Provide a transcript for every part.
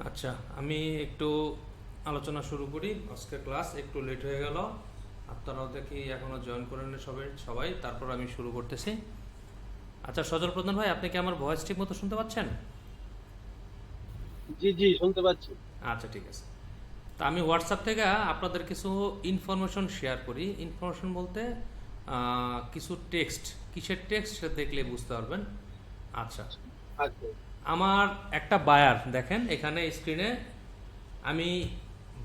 আচ্ছা, আমি একটু আলোচনা শুরু করি। আজকের ক্লাস একটু লেট হয়ে গেল, আপনারাও দেখি এখনো জয়েন করেন সবাই সবাই তারপর আমি শুরু করতেছি। আচ্ছা, সজল প্রধান ভাই, আপনি কি আমার ভয়েস ঠিক মতো শুনতে পাচ্ছেন? জি জি, শুনতে পাচ্ছি। আচ্ছা, ঠিক আছে। তা আমি হোয়াটসঅ্যাপ থেকে আপনাদের কিছু ইনফরমেশন শেয়ার করি। ইনফরমেশন বলতে কিছু টেক্সট, কিসের টেক্সট সেটা দেখলে বুঝতে পারবেন। আচ্ছা, আচ্ছা। আমার একটা বায়ার দেখেন এখানে স্ক্রিনে, আমি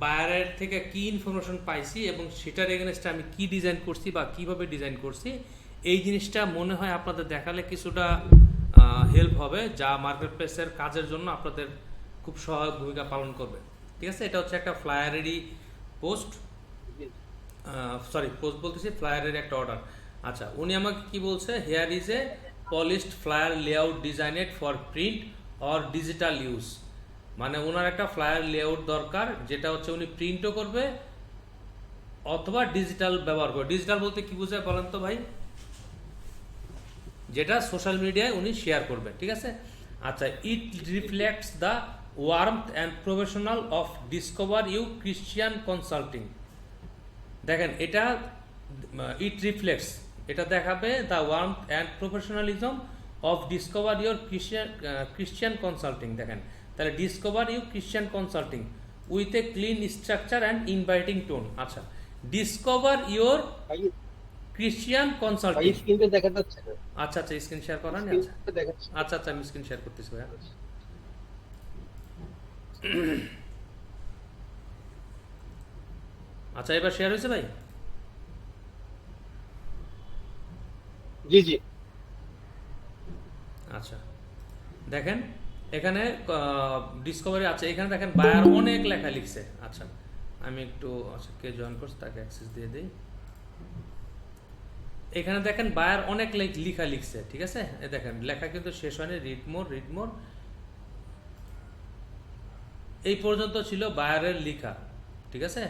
বায়ারের থেকে কি ইনফরমেশন পাইছি এবং সেটার এগেনস্টে আমি কি ডিজাইন করছি বা কিভাবে ডিজাইন করছি, এই জিনিসটা মনে হয় আপনাদের দেখালে কিছুটা হেল্প হবে, যা মার্কেট প্লেসের কাজের জন্য আপনাদের খুব সহায়ক ভূমিকা পালন করবে। ঠিক আছে, এটা হচ্ছে একটা ফ্লায়ারেরই পোস্ট, জি সরি পোস্ট বলতেছি, ফ্লায়ারের একটা অর্ডার। আচ্ছা, উনি আমাকে কি বলছে, here is a polished flyer layout designed for print or digital use. মানে ওনার একটা ফ্লায়ার লেআউট দরকার, যেটা হচ্ছে উনি প্রিন্টও করবে অথবা ডিজিটাল ব্যবহার করবে। ডিজিটাল বলতে কি বুঝায় বলেন তো ভাই? যেটা সোশ্যাল মিডিয়ায় উনি শেয়ার করবেন, ঠিক আছে। আচ্ছা, it reflects the warmth and professional of Discover You Christian Consulting. দেখেন এটা ইট রিফ্লেক্টস, এটা দেখাবে the warmth and professionalism of Discover Your Christian Consulting. দেখেন, তাহলে Discover You Christian Consulting with a clean structure and inviting tone. আচ্ছা, Discover Your ভাই। Christian ভাই, Consulting. স্ক্রিনটা দেখা যাচ্ছে না। আচ্ছা আচ্ছা, স্ক্রিন শেয়ার করান। আচ্ছা স্ক্রিনটা দেখাচ্ছে না। আচ্ছা আচ্ছা, আমি স্ক্রিন শেয়ার করতেছি ভাইয়া। আচ্ছা, এবার শেয়ার হয়েছে ভাই? জি জি। আচ্ছা, দেখেন এখানে ডিসকভারি আছে, এখানে দেখেন বায়ার অনেক লেখা লিখছে। আচ্ছা, আমি একটু, আচ্ছা কে জয়েন করছে তাকে অ্যাক্সেস দিয়ে দিই। এখানে দেখেন বায়ার অনেক লেখা লিখছে, ঠিক আছে। এ দেখেন লেখা কিন্তু শেষ হয়নি, রিড মোর রিড মোর, এই পর্যন্ত ছিল বায়ারের লেখা, ঠিক আছে।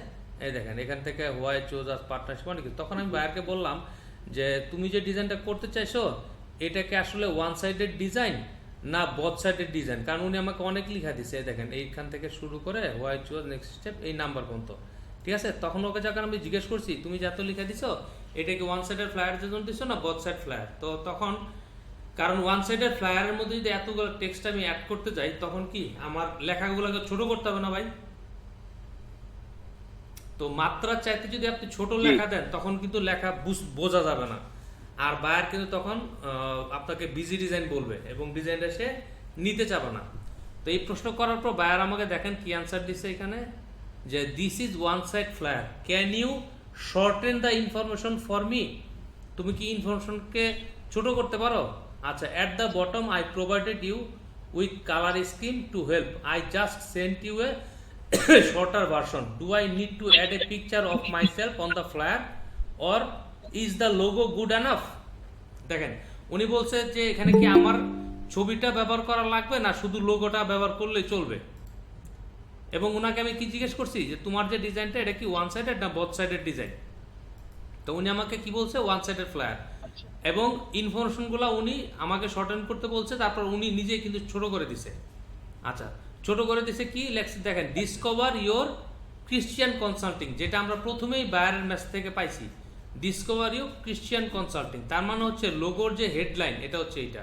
এই দেখেন এখান থেকে হোয়াই চোজ আস পার্টনারশিপ অনেক কিছু। তখন আমি বায়ারকে বললাম যে তুমি যে ডিজাইনটা করতে চাইছো, এটাকে আসলে ওয়ান সাইডেড ডিজাইন না বোথ সাইডেড ডিজাইন, কারণ উনি আমাকে অনেক লেখা দিছে। এই দেখেন এইখান থেকে শুরু করে হোয়াই চোজ নেক্সট স্টেপ এই নাম্বার পর্যন্ত, ঠিক আছে। তখন ওকে যখন আমি জিজ্ঞেস করছি তুমি যে এত লেখা দিছো, এটা কি ওয়ান সাইডেড ফ্লায়ারের জন্য দিছো না বোথ সাইড ফ্লায়ার, তো তখন, কারণ ওয়ান সাইডের ফ্লায়ারের মধ্যে যদি এতগুলো টেক্সট আমি অ্যাড করতে যাই, তখন কি আমার লেখাগুলোকে ছোট করতে হবে না ভাই? তো মাত্রার চাইতে যদি আপনি ছোট জি লেখা দেন, তখন কিন্তু লেখা বোঝা যাবে না। আর বায়ার কিন্তু তখন আপনাকে বিজি ডিজাইন বলবে এবং ডিজাইনটা সে নিতে চাবে না। তো এই প্রশ্ন করার পর বায়ার আমাকে দেখেন কি অ্যান্সার দিচ্ছে এখানে, যে this is one side flyer, can you shorten the information for me. তুমি কি ইনফরমেশনকে ছোট করতে পারো? আচ্ছা, at the bottom I provided you with colour scheme to help, I just sent you a shorter version. Do I need to add a picture of myself on the flyer or is the logo good enough? দেখেন উনি বলছে যে এখানে কি আমার ছবিটা ব্যবহার করা লাগবে না শুধু লোগোটা ব্যবহার করলেই চলবে। এবং ওনাকে আমি কি জিজ্ঞেস করছি যে তোমার যে ডিজাইনটা এটা কি ওয়ান সাইডেড না বোথ সাইডেড ডিজাইন, তো উনি আমাকে কি বলছে ওয়ান সাইডেড ফ্লায়ার। আচ্ছা। এবং ইনফরমেশনগুলো উনি আমাকে শর্টেন করতে বলছে, তারপর উনি নিজেই কিন্তু ছোট করে দিছে। আচ্ছা, ছোট করে দিছে কি লেখছে দেখেন, ডিসকভার ইওর ক্রিশ্চিয়ান কনসাল্টিং, যেটা আমরা প্রথমেই বায়ারের ম্যাচ থেকে পাইছি। ডিসকভার ইউ ক্রিশ্চিয়ান কনসাল্টিং, তার মানে হচ্ছে লোগোর যে হেডলাইন এটা হচ্ছে এইটা,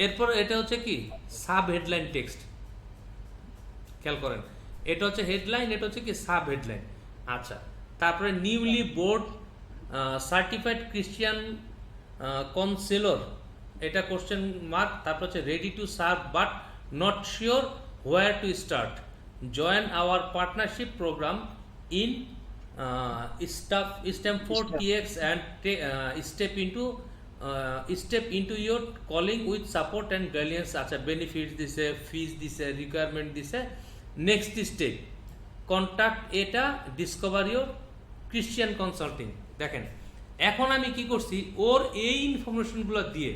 এরপর এটা হচ্ছে কি সাব হেডলাইন টেক্সট, খেয়াল করেন এটা হচ্ছে হেডলাইন, এটা হচ্ছে কি সাব হেডলাইন। আচ্ছা, তারপরে newly board certified Christian counsellor, এটা কোশ্চেন মার্ক, তারপর হচ্ছে ready to serve but not sure where to start, join our partnership program in Stamford TX and step into your calling with support and guidance. আচ্ছা, benefits দিছে, fees দিছে, requirement দিছে, next step contact এটা Discover Your Christian Consulting. দেখেন এখন আমি কি করছি, ওর এই ইনফরমেশনগুলো দিয়ে,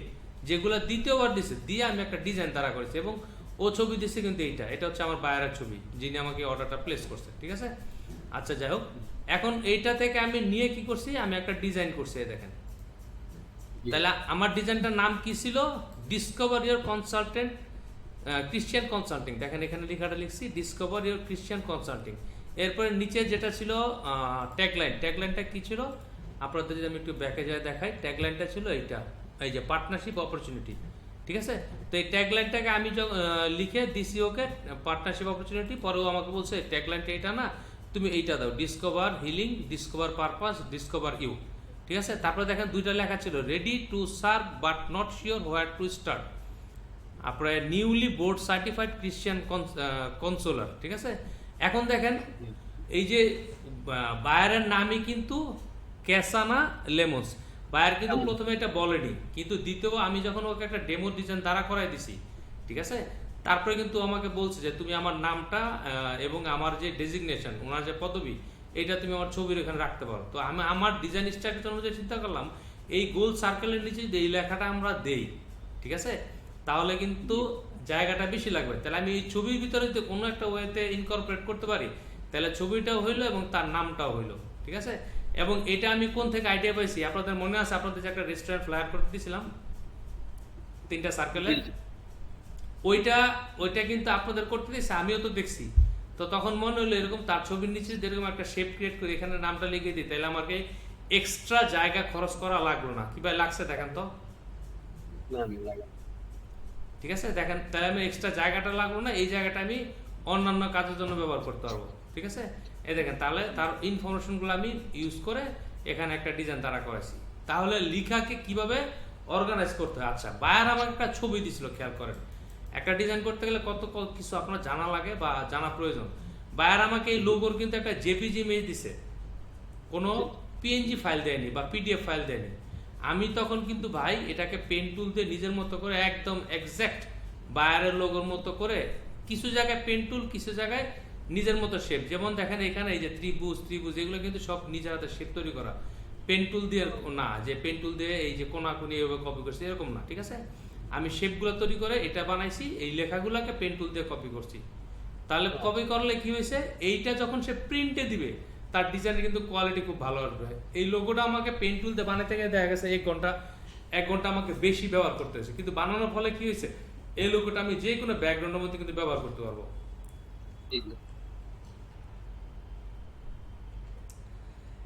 যেগুলো দ্বিতীয়বার দিছে দিয়ে আমি একটা ডিজাইন তারা করেছি এবং ও ছবি দিচ্ছে কিন্তু এটা হচ্ছে আমার বায়ারের ছবি যিনি আমাকে অর্ডারটা প্লেস করছে, ঠিক আছে। আচ্ছা, যাই হোক, এখন এইটা থেকে আমি নিয়ে কি করছি, আমি একটা ডিজাইন করছি। দেখেন জি। তাহলে আমার ডিজাইনটার নাম কি ছিল, Discover Your consultant Christian Consulting, দেখেন এখানে লেখাটা লিখছি ডিসকভার ইউর ক্রিশ্চিয়ান কনসাল্টিং। এরপরে নিচে যেটা ছিল ট্যাগলাইন, ট্যাগলাইনটা কি ছিল আপনাদের যদি আমি একটু ব্যাকে যায় দেখাই, ট্যাগলাইনটা ছিল এইটা, এই যে পার্টনারশিপ অপরচুনিটি। ঠিক আছে, তো এই ট্যাগলাইনটাকে আমি লিখে দিছি ওকে পার্টনারশিপ অপরচুনিটি, পরেও আমাকে বলছে ট্যাগলাইনটা এটা না, তুমি এইটা দাও, discover healing, discover purpose, discover you. ঠিক আছে, তারপরে দেখেন দুইটা লেখা ছিল ready to serve but not sure where to start, আপনার newly board certified Christian counsellor. ঠিক আছে, এখন দেখেন এই যে বায়ারের নামই কিন্তু ক্যাসানা লেমন্স, বায়ার কিন্তু প্রথমে এটা বলেনি, কিন্তু দ্বিতীয় আমি যখন ওকে একটা ডেমো ডিজাইন দ্বারা করাই দিছি, ঠিক আছে, তারপরে কিন্তু আমাকে বলছে যে তুমি আমার নামটা এবং আমার যে ডেজিগনেশন, ওনার যে পদবি, এটা তুমি আমার ছবির এখানে রাখতে পারো। তো আমি আমার ডিজাইন স্ট্রাকচার অনুযায়ী চিন্তা করলাম এই গোল সার্কেলের নিচে যদি এই লেখাটা আমরা দেই, ঠিক আছে, তাহলে কিন্তু জায়গাটা বেশি লাগবে। তাহলে আমি এই ছবির ভিতরে যদি কোনো একটা ওয়েতে ইনকর্পোরেট করতে পারি, তাহলে ছবিটাও হইলো এবং তার নামটাও হইলো। ঠিক আছে, এবং এটা আমি কোন থেকে আইডিয়া পাইছি, আপনাদের মনে আছে আপনাদের যে একটা রেস্টুরেন্ট ফ্লায়ার করতে দিয়েছিলাম 3টা সার্কেলের, ওইটা কিন্তু আপনাদের করতে দিয়েছে, আমিও তো দেখছি। তো তখন মনে হলো এরকম তার ছবির নিচে যেরকম একটা শেপ ক্রিয়েট করে এখানে নামটা লিখে দিই, তাহলে আমাকে এক্সট্রা জায়গা খরচ করা লাগলো না। কি ভাই লাগছে দেখেন তো? ঠিক আছে, দেখেন তাহলে আমি এক্সট্রা জায়গাটা লাগলো না, এই জায়গাটা আমি অন্যান্য কাজের জন্য ব্যবহার করতে পারবো। ঠিক আছে, এই দেখেন তাহলে তার ইনফরমেশনগুলো আমি ইউজ করে এখানে একটা ডিজাইন তারা করেছি। তাহলে লেখাকে কিভাবে অর্গানাইজ করতে হয়। আচ্ছা, বায়ার আমাকে একটা ছবি দিছিল, খেয়াল করেন, একটা ডিজাইন করতে গেলে কত কিছু আপনার জানা লাগে বা জানা প্রয়োজন। বায়ার আমাকে এই লোগোর কিন্তু একটা জেপিজি ইমেজ দিছে, কোনো পিএনজি ফাইল দেয়নি বা পিডিএফ ফাইল দেয়নি। আমি তখন কিন্তু ভাই এটাকে পেন টুল দিয়ে নিজের মতো করে একদম এক্স্যাক্ট বায়ারের লোগোর মতো করে, কিছু জায়গায় পেন টুল, কিছু জায়গায় নিজের মতো শেপ, যেমন দেখেন এখানে এই যে ত্রিভুজ এগুলো কিন্তু সব নিজের হাতে শেপ তৈরি করা, পেন টুল দিয়ে না, যে পেন টুল দিয়ে এই যে কোনাকুনি এভাবে কপি করছি এরকম না। ঠিক আছে, আমি শেপগুলো তৈরি করে এটা বানাইছি, এই লেখাগুলোকে পেন টুল দিয়ে কপি করছি। তাহলে কপি করলে কি হয়েছে, এইটা যখন সে প্রিন্টে দিবে তার ডিজাইনের কিন্তু কোয়ালিটি খুব ভালো আসবে। এই লোগোটা আমাকে পেন টুল দিয়ে বানাতে গিয়ে দেখা গেছে 1 ঘন্টা আমাকে বেশি ব্যবহার করতে হয়েছে, কিন্তু বানানোর ফলে কি হয়েছে, এই লোগোটা আমি যে কোনো ব্যাকগ্রাউন্ডের মধ্যে কিন্তু ব্যবহার করতে পারবো।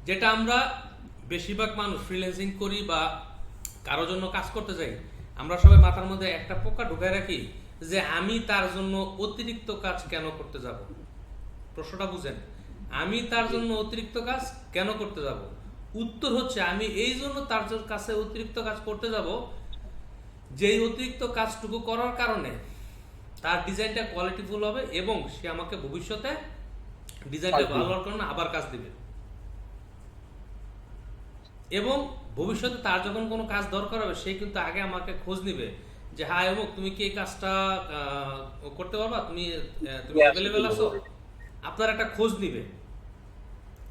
যেটা আমরা বেশিরভাগ মানুষ ফ্রিল্যান্সিং করি বা কারোর জন্য কাজ করতে যাই, আমরা সবাই মাথার মধ্যে একটা পোকা ঢুকায় রাখি যে আমি তার জন্য অতিরিক্ত কাজ কেন করতে যাব। প্রশ্নটা বুঝেন, আমি তার জন্য অতিরিক্ত কাজ কেন করতে যাব? উত্তর হচ্ছে আমি এই জন্য তার কাছে অতিরিক্ত কাজ করতে যাব, যেই অতিরিক্ত কাজটুকু করার কারণে তার ডিজাইনটা কোয়ালিটিফুল হবে এবং সে আমাকে ভবিষ্যতে ডিজাইনটা ভালো হওয়ার কারণে আবার কাজ দিবে, এবং ভবিষ্যতে তার যখন কোনো কাজ দরকার হবে সে কিন্তু আগে আমাকে খোঁজ নিবে যে হ্যাঁ অমুক তুমি কি এই কাজটা করতে পারবা, তুমি অ্যাভেলেবেল আছো, আপনার একটা খোঁজ নিবে।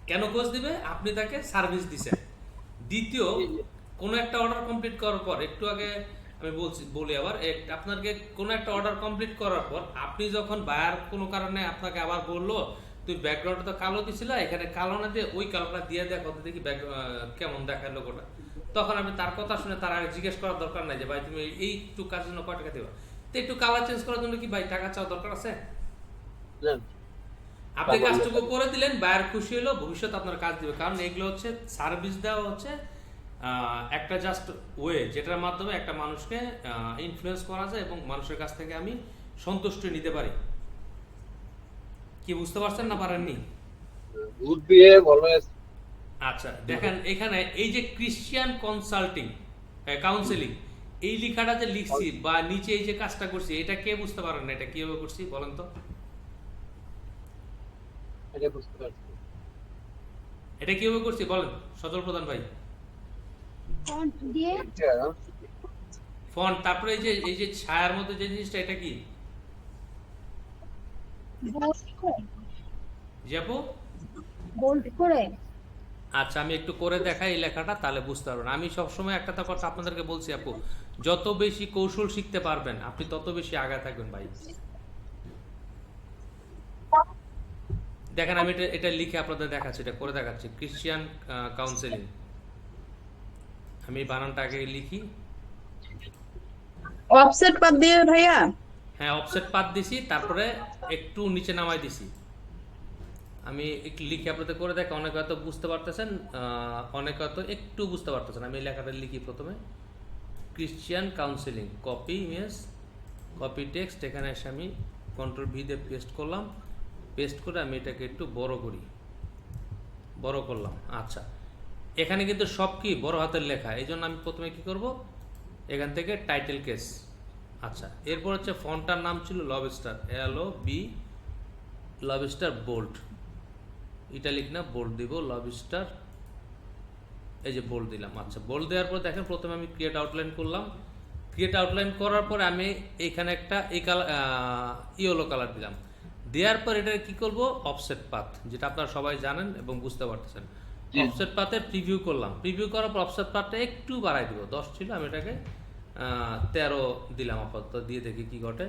কেন খোঁজ দিবে? আপনি তাকে সার্ভিস দিচ্ছেন। দ্বিতীয়, কোনো একটা অর্ডার কমপ্লিট করার পর, একটু আগে আমি বলি আবার, আপনাকে কোনো একটা অর্ডার কমপ্লিট করার পর আপনি যখন বায়ার কোনো কারণে আপনাকে আবার বললো তুই ব্যাকগ্রাউন্ডটা তো কালো দিছিল, এখানে কালো না দিয়ে ওই কালোটা দিয়ে দেখ দেখি কেমন দেখায় লোগোটা, তখন আমি তার কথা শুনে তার আগে জিজ্ঞেস করার দরকার নাই যে ভাই তুমি এইটু কাজের জন্য কয় টাকা দেবা, তো একটু কালার চেঞ্জ করার জন্য কি ভাই টাকা চাওয়া দরকার আছে? আপনি কাজটুকু করে দিলেন, বায়ার খুশি হলো, ভবিষ্যতে আপনার কাজ দিবে। কারণ এগুলো হচ্ছে সার্ভিস দেওয়া, হচ্ছে একটা জাস্ট ওয়ে যেটার মাধ্যমে একটা মানুষকে ইনফ্লুয়েন্স করা যায় এবং মানুষের কাছ থেকে আমি সন্তুষ্টি নিতে পারি। কি বুঝতে পারছেন না পারেননি? আচ্ছা দেখেন এখানে এই যে ক্রিশ্চিয়ান কনসাল্টিং কাউন্সেলিং, এই লেখাটা যে লিখছি বা নিচে এই যে কাজটা করছি, এটা কে বুঝতে পারেন না এটা কিভাবে করছি বলেন তো? এটা কিভাবে করছি বলেন সজল প্রধান ভাই? ফন্ট দিয়ে, ফন্ট, তারপরে এই যে ছায়ার মধ্যে যে জিনিসটা, এটা কি যাবো বোল্ড করে। আচ্ছা আমি একটু করে দেখাই এই লেখাটা, তাহলে বুঝতে পারবেন। আমি সবসময় একটা কথা আপনাদেরকে বলছি আপু, যত বেশি কৌশল শিখতে পারবেন আপনি তত বেশি আগায় থাকবেন ভাই। দেখেন আমি এটা লিখে আপনাদের দেখাচ্ছি, এটা করে দেখাচ্ছি, ক্রিশ্চিয়ান কাউন্সেলিং। আমি বানানটা আগে লিখি। অফসেট বাদ দিয়ে ভাইয়া, হ্যাঁ অফসেট পাত দিছি, তারপরে একটু নিচে নামাই দিছি। আমি একটু লিখে আপনাদের করে দেখি, অনেকে হয়তো বুঝতে পারতেছেন, অনেকে হয়তো একটু বুঝতে পারতেছেন। আমি এই লেখাটা লিখি প্রথমে, Christian counselling, copy image, copy text, এখানে এসে আমি কন্ট্রোল ভি দিয়ে পেস্ট করলাম। পেস্ট করে আমি এটাকে একটু বড় করি, বড় করলাম। আচ্ছা, এখানে কিন্তু সব কি বড় হাতের লেখা, এই জন্য আমি প্রথমে কি করব, এখান থেকে টাইটেল কেস। আচ্ছা, এরপর হচ্ছে ফন্টটার নাম ছিল lobster, LOB, lobster bold, italic না, বোল্ড দিব, লবস্টার, এই যে বোল্ড দিলাম। আচ্ছা, বোল্ড দেওয়ার পর দেখেন প্রথমে আমি ক্রিয়েট আউটলাইন করলাম। ক্রিয়েট আউটলাইন করার পরে আমি এইখানে একটা এই কালার, ইয়েলো কালার দিলাম। দেওয়ার পর এটা কি করব, অফসেট পাথ, যেটা আপনারা সবাই জানেন এবং বুঝতে পারতেছেন। জি। অফসেট পাথে প্রিভিউ করলাম। প্রিভিউ করার পর অফসেট পাথটা একটু বাড়াই দিব, 10 ছিল, আমি এটাকে 13 দিলাম আপাতত, দিয়ে দেখি কি ঘটে।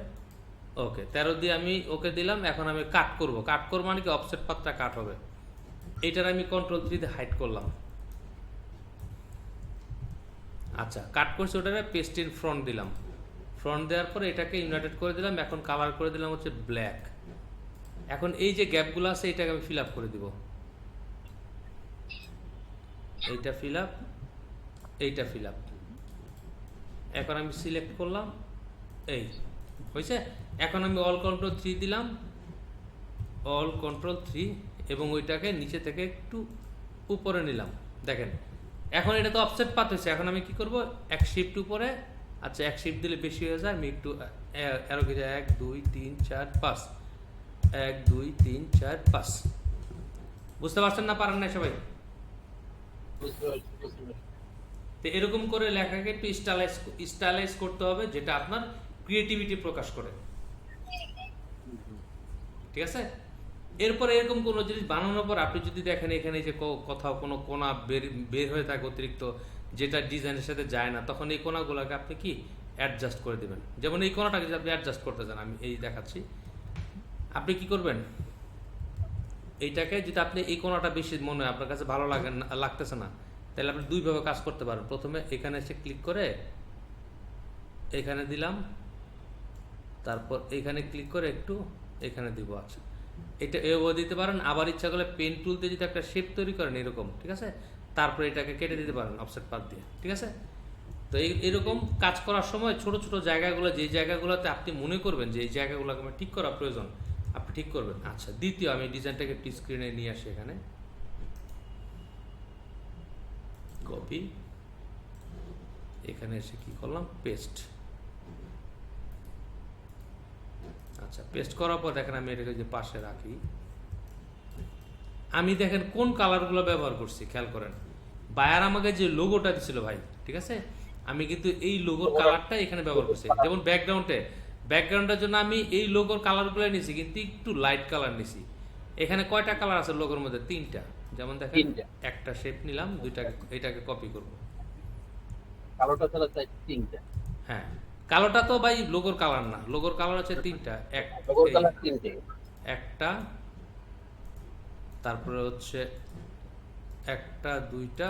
ওকে, 13 দিয়ে আমি ওকে দিলাম। এখন আমি কাট করব। কাট করব মানে কি, অফসেট পাথটা কাট হবে। এইটার আমি কন্ট্রোল 3 দিয়ে হাইড করলাম। আচ্ছা, কাট করছি, ওটাকে পেস্ট ইন ফ্রন্ট দিলাম। ফ্রন্ট দেওয়ার পরে এটাকে ইউনাইটেড করে দিলাম। এখন কালার করে দিলাম হচ্ছে ব্ল্যাক। এখন এই যে গ্যাপগুলো আছে এটাকে আমি ফিল আপ করে দিব। এইটা ফিল আপ, এইটা ফিল আপ। এখন আমি সিলেক্ট করলাম, এই হয়েছে। এখন আমি অল কন্ট্রোল 3 দিলাম, অল কন্ট্রোল 3, এবং ওইটাকে নিচে থেকে একটু উপরে নিলাম। দেখেন এখন এটা তো অফসেট পাথ হয়েছে। এখন আমি কি করব, এক শিফট উপরে, আচ্ছা এক শিফট দিলে বেশি হয়ে যায়, আমি একটু আরো কি যায়, 1 2 3 4 5, 1 2 3 4 5। বুঝতে পারছেন না, পারেন না সবাই? বুঝতে পারছি, বুঝতে পারছি। তো এরকম করে লেখাকে একটু স্টাইলাইজ করতে হবে, যেটা আপনার ক্রিয়েটিভিটি প্রকাশ করে। ঠিক আছে? এরপরে এরকম কোনো জিনিস বানানোর পর আপনি যদি দেখেন এখানে যে কোথাও কোনো কোণা বের হয়ে থাকে অতিরিক্ত, যেটা ডিজাইনের সাথে যায় না, তখন এই কোণাগুলোকে আপনি কি অ্যাডজাস্ট করে দেবেন। যেমন এই কোণাটাকে যদি আপনি অ্যাডজাস্ট করতে চান, আমি এই দেখাচ্ছি, আপনি কি করবেন, এইটাকে যদি আপনি এই কোণাটা বেশি মনে হয় আপনার কাছে ভালো লাগতেছে না, তাহলে আপনি দুইভাবে কাজ করতে পারেন। প্রথমে এখানে এসে ক্লিক করে এখানে দিলাম, তারপর এখানে ক্লিক করে একটু এখানে দিব। আচ্ছা, এটা এও দিতে পারেন। আবার ইচ্ছা করলে পেন টুল দিয়ে যদি একটা শেপ তৈরি করেন এরকম, ঠিক আছে, তারপরে এটাকে কেটে দিতে পারেন অফসেট পাথ দিয়ে। ঠিক আছে? তো এরকম কাজ করার সময় ছোট ছোট জায়গাগুলো, যে জায়গাগুলোতে আপনি মনে করবেন যে এই জায়গাগুলোকে আমার ঠিক করা প্রয়োজন, আপনি ঠিক করবেন। আচ্ছা, দ্বিতীয় আমি ডিজাইনটাকে একটু স্ক্রিনে নিয়ে আসি। এখানে কপি, এখানে এসে কি করলাম, পেস্ট। আচ্ছা, পেস্ট করার পর দেখেন আমি এটাকে যে পাশে রাখি, আমি দেখেন কোন কালারগুলো ব্যবহার করছি খেয়াল করেন। বায়ার আমাকে যে লোগোটা দিছিল ভাই, ঠিক আছে, আমি কিন্তু এই লোগোর কালারটা এখানে ব্যবহার করছি। যেমন ব্যাকগ্রাউন্ডের জন্য আমি এই লোগোর কালারগুলো নিছি, কিন্তু একটু লাইট কালার নিছি। এখানে কয়টা কালার আছে লোগোর মধ্যে? 3টা। যেমন দেখেন, 3টা। একটা শেপ নিলাম, এটাকে কপি করব। কালোটা ছাড়া চাই 3টা। হ্যাঁ, কালোটা তো ভাই লোগোর কালার না, লোগোর কালার হচ্ছে 3টা। লোগোর কালার 3টে। একটা, তারপরে হচ্ছে একটা, 2টা,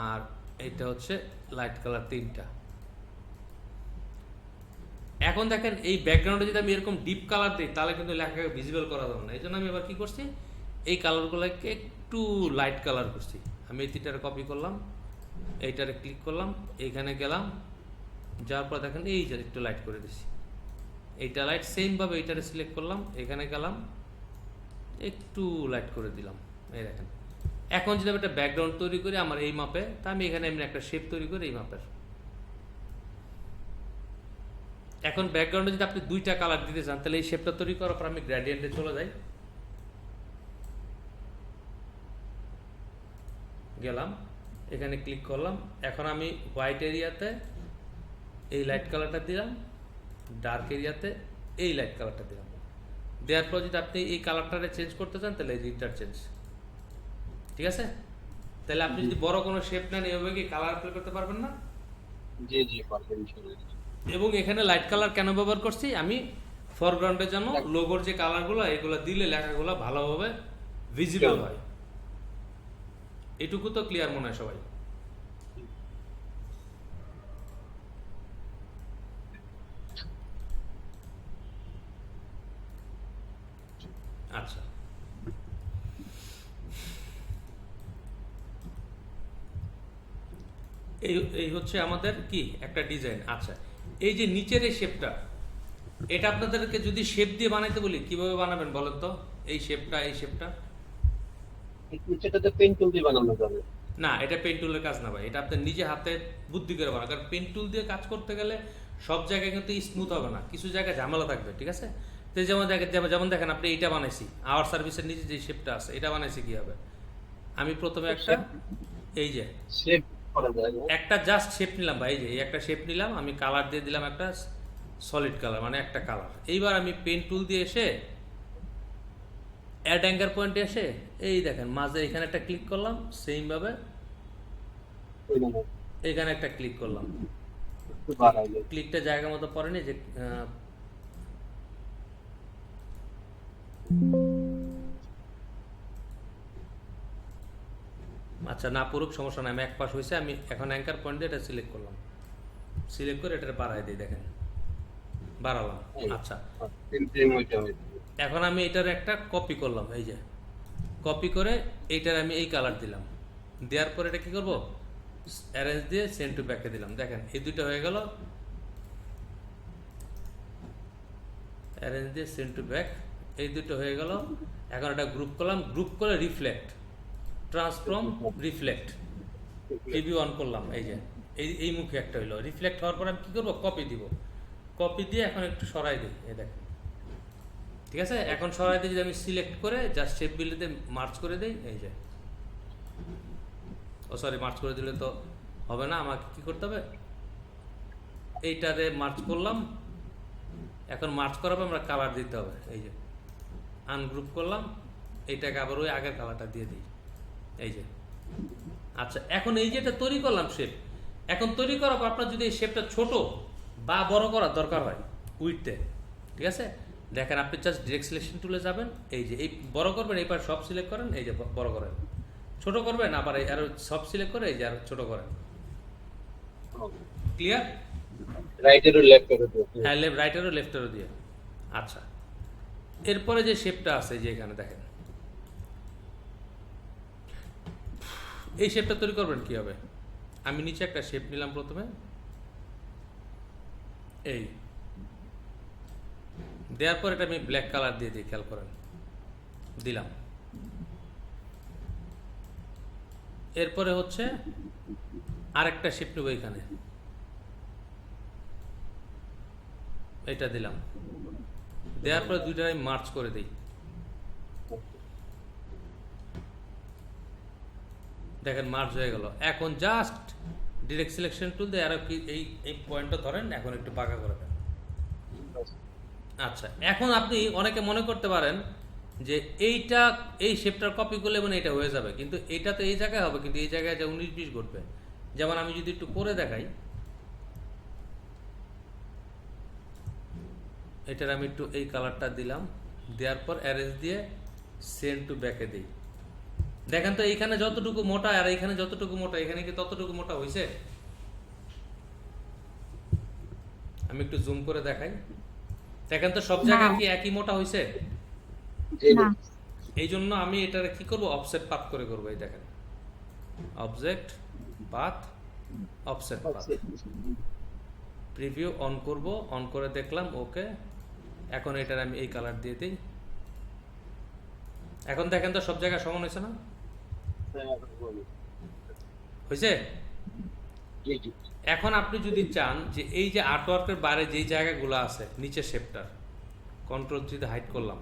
আর এটা হচ্ছে লাইট কালার 3টা। এখন দেখেন এই ব্যাকগ্রাউন্ডে যদি আমি এরকম ডিপ কালার দিই, তাহলে কিন্তু লেখাকে ভিজিবল করা যাবে না। এই জন্য আমি এবার কি করছি, এই কালারগুলোকে একটু লাইট কালার করছি। আমি এই 3টারে কপি করলাম, এইটারে ক্লিক করলাম, এইখানে গেলাম, যাওয়ার পর দেখেন এই যে একটু লাইট করে দিছি, এইটা লাইট। সেমভাবে এইটারে সিলেক্ট করলাম, এখানে গেলাম, একটু লাইট করে দিলাম, এই দেখেন। এখন যদি আমি একটা ব্যাকগ্রাউন্ড তৈরি করি আমার এই মাপে, তা আমি এখানে এমনি একটা শেপ তৈরি করি এই মাপের। এখন ব্যাকগ্রাউন্ডে যদি আপনি 2টা কালার দিতে চান, তাহলে এই শেপটা তৈরি করার পর আমি গ্রেডিয়েন্টে চলে যাই, গেলাম, এখানে ক্লিক করলাম। এখন আমি হোয়াইট এরিয়াতে এই লাইট কালারটা দিলাম, ডার্ক এরিয়াতে এই লাইট কালারটা দিলাম। দেওয়ার পর যদি আপনি এই কালারটারে চেঞ্জ করতে চান, তাহলে এই ইন্টারচেঞ্জ। ঠিক আছে? তাহলে আপনি যদি বড় কোনো শেপ নেন, এভাবে কি কালার অ্যাপ্লাই করতে পারবেন না? জি জি, পারবেন ইনশাআল্লাহ। এবং এখানে লাইট কালার কেন ব্যবহার করছি, আমি ফরগ্রাউন্ডের জন্য লোগোর যে কালারগুলো, এগুলো দিলে লেখাগুলো ভালোভাবে ভিজিবল হয়। এটুকু তো ক্লিয়ার মনে হয় সবাই? আচ্ছা, এই এই হচ্ছে আমাদের কি একটা ডিজাইন। আচ্ছা, এই যে নিচের এই শেপটা, এটা আপনাদেরকে যদি শেপ দিয়ে বানাইতে বলি কিভাবে বানাবেন বলেন তো? এই শেপটা, এই শেপটা এই নিচেটাতে পেন টুল দিয়ে বানানো যাবে। না, এটা পেন টুলের কাজ না ভাই, এটা আপনার নিজে হাতে বুদ্ধি করে বানান। কারণ পেন টুল দিয়ে কাজ করতে গেলে সব জায়গায় কিন্তু স্মুথ হবে না, কিছু জায়গায় ঝামেলা থাকবে, ঠিক আছে? তো যেমন দেখেন, যেমন দেখেন আপনি এইটা বানাইছি, আওয়ার সার্ভিসের নিচে যে শেপটা আছে এটা বানাইছি কি হবে? আমি প্রথমে একটা এই যে শেপ করা যায় না? একটা জাস্ট শেপ নিলাম ভাই, এই যে এই একটা শেপ নিলাম, আমি কালার দিয়ে দিলাম একটা সলিড কালার, মানে একটা কালার। এইবার আমি পেন টুল দিয়ে এসে অ্যাড অ্যাঙ্গার পয়েন্টে এসে এই দেখেন মাঝে এখানে একটা ক্লিক করলাম, সেম ভাবে ওই মানে এখানে একটা ক্লিক করলাম। একটু বাড়াই যায়। ক্লিকটা জায়গা মতো পড়েনি যে আচ্ছা, না পড়ুক, সমস্যা নাই, আমি এক পাশ হয়েছে। আমি এখন অ্যাঙ্কার পয়েন্ট দিয়ে এটা সিলেক্ট করলাম, সিলেক্ট করে এটা বাড়াই দিই, দেখেন বাড়ালাম। আচ্ছা, সেম ওইটা হয়েছে। এখন আমি এটার একটা কপি করলাম, এই যে কপি করে এইটার আমি এই কালার দিলাম, দেওয়ার পরে এটা কি করব, অ্যারেঞ্জ দিয়ে সেন্ড টু ব্যাকে দিলাম। দেখেন এই দুটো হয়ে গেল, অ্যারেঞ্জ দিয়ে সেন্ড টু ব্যাক, এই দুটো হয়ে গেল। এখন এটা গ্রুপ করলাম, গ্রুপ করে reflect, transform, reflect, preview on করলাম, এই যে এই মুখে একটা হইলো। রিফ্লেক্ট হওয়ার পর আমি কি করব, কপি দিব, কপি দিয়ে এখন একটু সরাই দিই, এই দেখেন, ঠিক আছে? এখন সরাই দিয়ে যদি আমি সিলেক্ট করে জাস্ট শেপ বিল্ডিতে মার্চ করে দিই, এই যে, ও সরি, মার্চ করে দিলে তো হবে না, আমাকে কি করতে হবে, এইটারে মার্চ করলাম। এখন মার্চ করার পর আমরা কালার দিতে হবে, এই যে আনগ্রুপ করলাম, এইটাকে আবার ওই আগের কালারটা দিয়ে দিই, এই যে। আচ্ছা, এখন এই যে এটা তৈরি করলাম শেপ, এখন তৈরি করার পর আপনার যদি এই শেপটা ছোট বা বড় করার দরকার হয় উইডথে, ঠিক আছে, দেখেন আপনি জাস্ট ডিরেক্ট সিলেকশন টুলে যাবেন, এই যে এই বড় করবেন, এইবার সব সিলেক্ট করেন, এই যে বড় করেন, ছোট করবেন আবার এই আরো সব সিলেক্ট করে এই যে আরো ছোট করেন। ক্লিয়ার? রাইটের ও লেফটের ও দিয়ে। হ্যাঁ, রাইটেরও লেফটেরও দিয়ে। আচ্ছা, এরপরে যে শেপটা আছে, যে এখানে দেখেন, এই শেপটা তৈরি করবেন কি হবে, আমি নিচে একটা শেপ নিলাম প্রথমে, এই দেওয়ার পর এটা আমি ব্ল্যাক কালার দিয়ে দিই, খেয়াল করেন, দিলাম। এরপরে হচ্ছে আরেকটা শেপ নেব, এখানে এটা দিলাম, দেওয়ার পরে দুইটা আমি মার্চ করে দিই, দেখেন মার্চ হয়ে গেল। এখন জাস্ট ডিরেক্ট সিলেকশন টুল দিয়ে আরো কি এই পয়েন্টটা ধরেন, এখন একটু বাঁকা করে দেন। আচ্ছা, এখন আপনি অনেকে মনে করতে পারেন যে এইটা এই শেপটার কপি করলে মানে এটা হয়ে যাবে, কিন্তু এটা তো এই জায়গায় হবে, কিন্তু এই জায়গায় যা 19-20 ঘটবে। যেমন আমি যদি একটু করে দেখাই, এটার আমি একটু এই কালারটা দিলাম, দেওয়ার পর অ্যারেঞ্জ দিয়ে সেন্ড টু ব্যাকে দিই। দেখেন তো এইখানে যতটুকু মোটা আর এইখানে যতটুকু মোটা, এখানে কি ততটুকু মোটা হয়েছে? আমি একটু জুম করে দেখাই, দেখেন তো সব জায়গায় কি একই মোটা হয়েছে? না এই জন্য আমি এটারে কি করব, অফসেট পাথ করে করব। এই দেখেন, object path, offset path, preview on করব, অন করে দেখলাম ওকে। এখন এটার আমি এই কালার দিয়ে দিই, এখন দেখেন তো সব জায়গায় সমান হয়েছে না? হয়েছে? জি জি। এখন আপনি যদি চান যে এই যে আর্টওয়ার্কের বাইরে যেই জায়গাগুলো আছে নিচের শেপটার, কন্ট্রোল যদি হাইড করলাম,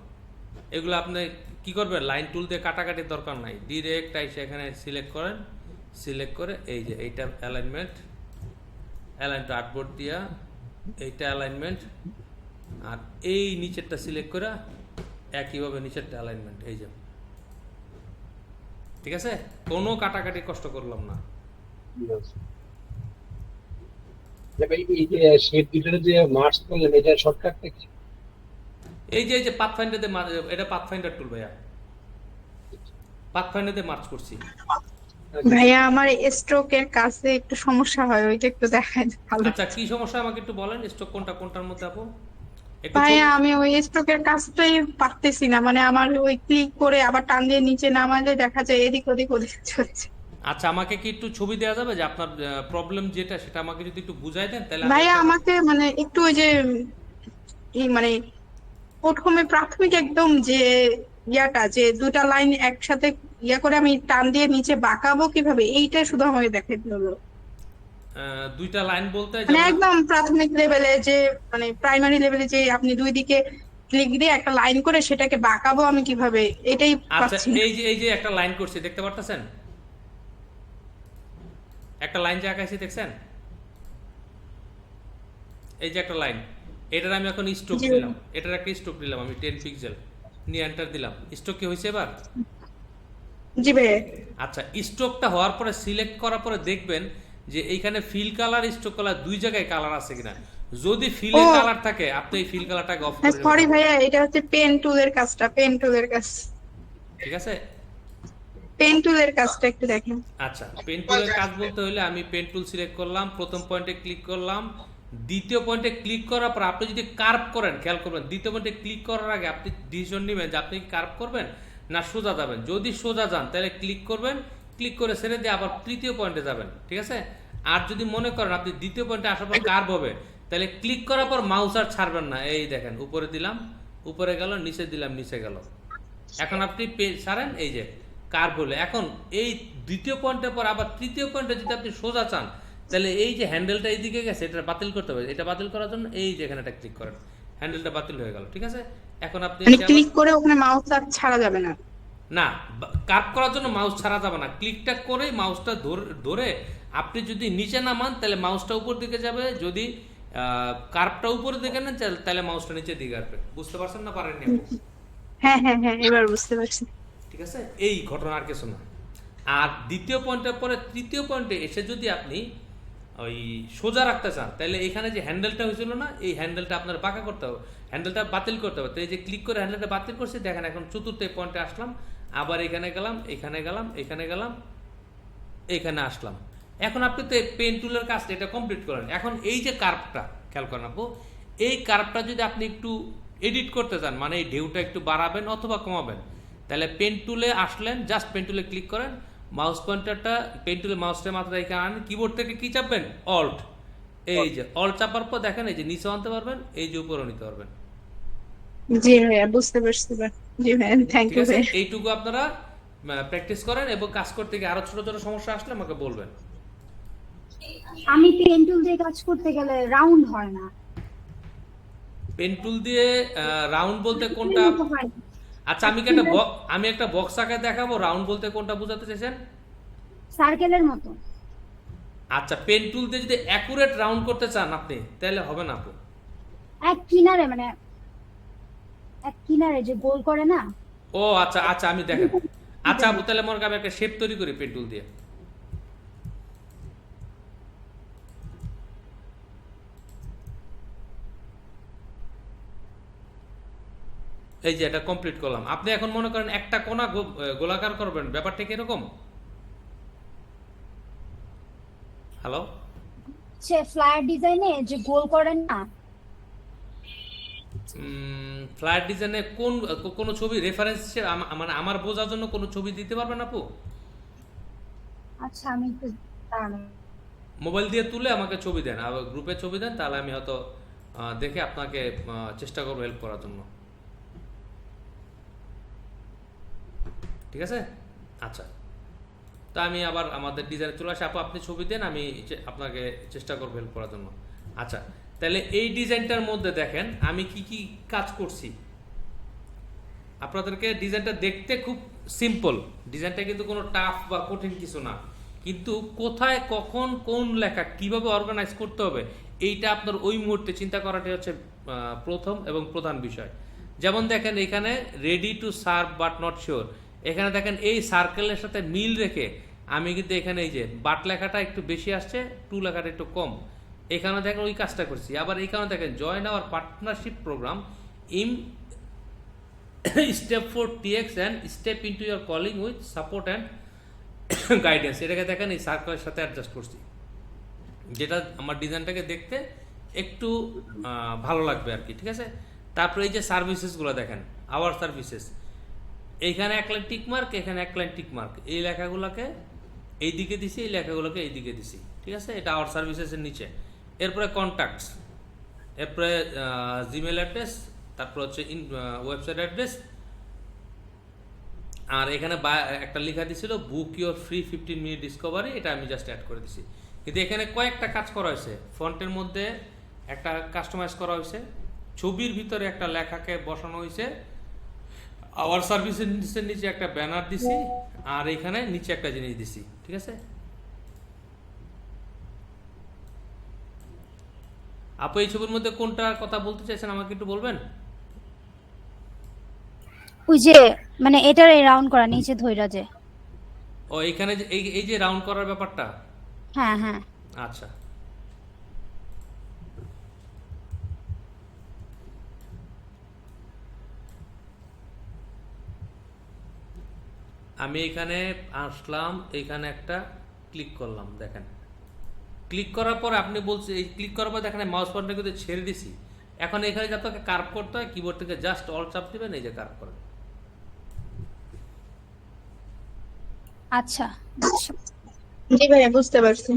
এগুলো আপনি কি করবেন, লাইন টুল দিয়ে কাটাকাটির দরকার নাই, ডিরেক্ট আইসে এখানে সিলেক্ট করেন, সিলেক্ট করে এই যে এইটা অ্যালাইনমেন্ট, অ্যালাইন টু আর্টবোর্ড দিয়া এইটা অ্যালাইনমেন্ট, আর এই নিচেরটা সিলেক্ট করে একইভাবে নিচেরটা অ্যালাইনমেন্ট, এই যে, ঠিক আছে? কোনো কাটাকাটি কষ্ট করলাম না। এই যে শেপ দুটোর যে মার্চ করলেন, এটা শর্টকাটটা কি? এই যে পাথফাইন্ডার দিয়ে এটা পাথফাইন্ডার টুল ভাইয়া, পাথফাইন্ডার দিয়ে মার্চ করছি। ভাইয়া আমার স্ট্রোকের কাছে একটু সমস্যা হয়, ওইটা একটু দেখাই ভালো। আচ্ছা, কি সমস্যা আমাকে একটু বলেন, স্ট্রোক কোনটার মধ্যে আপু? একটু ভাইয়া আমি ওই স্ট্রোকের কাজটাই পারতেছি না, মানে আমার ওই ক্লিক করে আবার টান দিয়ে নিচে নামালে দেখা যায় এদিক ওদিক ওদিক চলছে। আচ্ছা, আমাকে কি একটু ছবি দেওয়া যাবে যে আপনার প্রবলেম যেটা সেটা আমাকে যদি একটু বুঝাই দেন তাহলে আমি ভাইয়া একটা আমাকে মানে একটু ওই যে মানে প্রথমে প্রাথমিক একদম যে ইয়াটা, যে দুটা লাইন একসাথে ইয়া করে আমি টান দিয়ে নিচে বাঁকাবো কিভাবে, এইটা শুধু আমাকে দেখাতে হলো। দুইটা লাইন বলতে মানে যেমন একদম প্রাথমিক লেভেলে যে, মানে প্রাইমারি লেভেলে যে আপনি দুই দিকে ক্লিক দিয়ে একটা লাইন করে সেটাকে বাঁকাবো আমি কিভাবে, এটাই আচ্ছা, পাচ্ছি না। এই যে একটা লাইন করছি দেখতে পারতেছেন, একটা লাইন যে আঁকাইছি দেখছেন, এই যে একটা লাইন, এটার আমি এখন স্ট্রোক জি দিলাম, এটার একটা স্ট্রোক দিলাম আমি 10 পিক্সেল নিয়ে এন্টার দিলাম। স্ট্রোক কি হয়েছে এবার? জি ভাইয়া। আচ্ছা, স্ট্রোকটা হওয়ার পরে সিলেক্ট করার পরে দেখবেন যে এইখানে ফিল কালার স্ট্রোক কালার দুই জায়গায় কালার আছে কিনা। যদি ফিলের ও কালার থাকে আপনি এই ফিল কালারটাকে অফ করে সরি নেবেন, ভাইয়া, এটা হচ্ছে পেন টুলের কাজটা, পেন টুলের কাজ, ঠিক আছে? পেন টুলের কাজটা একটু দেখেন। আচ্ছা, পেন টুলের কাজ বলতে হলে আমি পেন টুল সিলেক্ট করলাম, প্রথম পয়েন্টে ক্লিক করলাম, দ্বিতীয় পয়েন্টে ক্লিক করার পর আপনি যদি কার্ভ করেন, খেয়াল করবেন দ্বিতীয় পয়েন্টে ক্লিক করার আগে আপনি ডিসিশন নেবেন যে আপনি কার্ভ করবেন না সোজা যাবেন। যদি সোজা যান তাহলে ক্লিক করবেন, ক্লিক করে ছেড়ে দিয়ে আবার তৃতীয় পয়েন্টে যাবেন, ঠিক আছে? আর যদি মনে করেন আপনি দ্বিতীয় পয়েন্টে আসার পর কার্ভ হবে, তাহলে ক্লিক করার পর মাউস আর ছাড়বেন না। এই দেখেন উপরে দিলাম, উপরে গেল, নিচে দিলাম, নিচে গেল। এখন আপনি ছাড়েন, এই যে কার্ভ হলো। এখন এই দ্বিতীয় পয়েন্টের পর আবার তৃতীয় পয়েন্টে যদি আপনি সোজা চান তাহলে এই যে হ্যান্ডেলটা এইদিকে গেছে এটা বাতিল করতে হবে। এটা বাতিল করার জন্য এই যে এখানে একটা ক্লিক করেন, হ্যান্ডেলটা বাতিল হয়ে গেল, ঠিক আছে? এখন আপনি মানে এসে ক্লিক করে ওখানে মাউস আর ছাড়া যাবে না? না, কার্ভ করার জন্য মাউস ছাড়া যাবে না, ক্লিকটা করে মাউসটা ধরে আপনি যদি নিচে নামান তাহলে মাউসটা উপর দিকে যাবে, যদি কার্ভটা উপরের দিকে নেন তাহলে মাউসটা নিচের দিকে আসবে। বুঝতে পারছেন না পারেননি? হ্যাঁ হ্যাঁ হ্যাঁ, এবার বুঝতে পারছি। ঠিক আছে, এই ঘটনা আর কিছু না। আর দ্বিতীয় পয়েন্টের পরে তৃতীয় পয়েন্টে এসে যদি আপনি ওই সোজা রাখতে চান তাহলে এখানে যে হ্যান্ডেলটা হয়েছিল না, এই হ্যান্ডেলটা আপনার বাঁকা করতে হবে, হ্যান্ডেলটা বাতিল করতে হবে। তো এই যে ক্লিক করে হ্যান্ডেলটা বাতিল করছি, দেখেন এখন চতুর্থ পয়েন্টে আসলাম, আবার এখানে গেলাম, এখানে গেলাম, এখানে গেলাম, এখানে আসলাম। এখন আপনি তো পেন টুলের কাজটা এটা কমপ্লিট করেন। এখন এই যে কার্ভটা খেয়াল করেন আপু, এই কার্ভটা যদি আপনি একটু এডিট করতে চান, মানে এই ঢেউটা একটু বাড়াবেন অথবা কমাবেন, তাহলে পেন টুলে আসলেন, জাস্ট পেন টুলে ক্লিক করেন, মাউস পয়েন্টারটা পেন টুলে মাউসটা মাত্রা এখানে আনেন, কিবোর্ড থেকে কি চাপবেন? অল্ট। এই যে অল্ট চাপার পর দেখেন এই যে নিচে আনতে পারবেন, এই যে উপরেও নিতে পারবেন। জি ভাইয়া, বুঝতে পারছি এবার। জি ভাইয়া, থ্যাংক ঠিক ইউ আছে, ভাইয়া। এইটুকু আপনারা প্র্যাকটিস করেন এবং কাজ করতে গিয়ে আরো ছোট ছোট সমস্যা আসলে আমাকে বলবেন। আমি পেন টুল দিয়ে কাজ করতে গেলে রাউন্ড হয় না। পেন টুল দিয়ে রাউন্ড বলতে কোনটা? আচ্ছা, আমি একটা বক্স আঁকে দেখাবো, রাউন্ড বলতে কোনটা বোঝাতে চাইছেন? সার্কেলের মতো। আচ্ছা, পেন টুল দিয়ে যদি অ্যাকুরেট রাউন্ড করতে চান আপনি তাহলে হবে না আপু। এক কিনারে মানে এক কিনারে যে গোল করে না। ও আচ্ছা আচ্ছা, আমি দেখেন। আচ্ছা আপু, তাহলে মনে করেন আমি একটা শেপ তৈরি করি পেন টুল দিয়ে। এই যে এটা কমপ্লিট করলাম। আপনি এখন মনে করেন একটা কোণা গোলাকার করবেন, ব্যাপারটা কি এরকম? হ্যালো, সে ফ্লায়ার ডিজাইনে যে গোল করে না। ফ্লায়ার ডিজাইনে কোন ছবি রেফারেন্স, মানে আমার বোঝার জন্য কোন ছবি দিতে পারবেন আপু? আচ্ছা, আমি একটু দাঁড়ান। মোবাইল দিয়ে তুলে আমাকে ছবি দেন, আবার গ্রুপে ছবি দেন, তাহলে আমি হয়তো দেখে আপনাকে চেষ্টা করবো হেল্প করার জন্য। ঠিক আছে, আচ্ছা। তো আমি আবার আমাদের ডিজাইনে চলে আসি। আপনি ছবি দেন, আমি আপনাকে চেষ্টা করবো হেল্প করার জন্য। আচ্ছা, তাহলে এই ডিজাইনটার মধ্যে দেখেন আমি কি কি কাজ করছি। আপনাদেরকে ডিজাইনটা দেখতে খুব সিম্পল, ডিজাইনটা কিন্তু কোনো টাফ বা কঠিন কিছু না, কিন্তু কোথায় কখন কোন লেখা কিভাবে অর্গানাইজ করতে হবে এইটা আপনার ওই মুহূর্তে চিন্তা করাটাই হচ্ছে প্রথম এবং প্রধান বিষয়। যেমন দেখেন এখানে ready to serve but not sure, এখানে দেখেন এই সার্কেলের সাথে মিল রেখে আমি কিন্তু এখানে এই যে বাট লেখাটা একটু বেশি আসছে, টু লেখাটা একটু কম, এখানে দেখেন ওই কাজটা করছি। আবার এখানে দেখেন join our partnership program in step 4 TX and step into your calling with support and guidance, এটাকে দেখেন এই সার্কেলের সাথে অ্যাডজাস্ট করছি, যেটা আমার ডিজাইনটাকে দেখতে একটু ভালো লাগবে আর কি। ঠিক আছে, তারপরে এই যে সার্ভিসেসগুলো দেখেন, আওয়ার সার্ভিসেস, এইখানে এক লাইন টিক মার্ক, এখানে এক লাইন টিক মার্ক, এই লেখাগুলোকে এই দিকে দিছি, এই লেখাগুলোকে এই দিকে দিছি, ঠিক আছে? এটা আওয়ার সার্ভিসেসের নিচে। এরপরে কন্ট্যাক্টস, এরপরে জিমেল অ্যাড্রেস, তারপর হচ্ছে ওয়েবসাইট অ্যাড্রেস, আর এখানে একটা লেখা দিছিল বুক ইউর ফ্রি 15 মিনিট ডিসকভারি, এটা আমি জাস্ট অ্যাড করে দিছি। কিন্তু এখানে কয়েকটা কাজ করা হয়েছে, ফন্টের মধ্যে একটা কাস্টমাইজ করা হয়েছে, ছবির ভিতরে একটা লেখাকে বসানো হয়েছে, আওয়ার সার্ভিসের নিচে একটা ব্যানার দিছি, আর এখানে নিচে একটা জিনিস দিছি, ঠিক আছে? আপু এই ছবির মধ্যে কোনটা কথা বলতে চাইছেন আমাকে একটু বলবেন? ওই যে মানে এটার এই রাউন্ড করা নিচে ধইরা যে। ও এখানে যে এই যে রাউন্ড করার ব্যাপারটা, হ্যাঁ হ্যাঁ। আচ্ছা। আমি এখানে আসলাম, এখানে একটা ক্লিক করলাম, দেখেন ক্লিক করার পর আপনি বলছে, এই ক্লিক করার পর দেখেন মাউস পয়েন্টার কিন্তু ছেড়ে দিছি। এখন এখানে যত কার্ভ করতে হয়, কিবোর্ড থেকে জাস্ট অল চাপ দিবেন, এই যে কার্ভ করেন। আচ্ছা জি ভাইয়া, বুঝতে পারছি।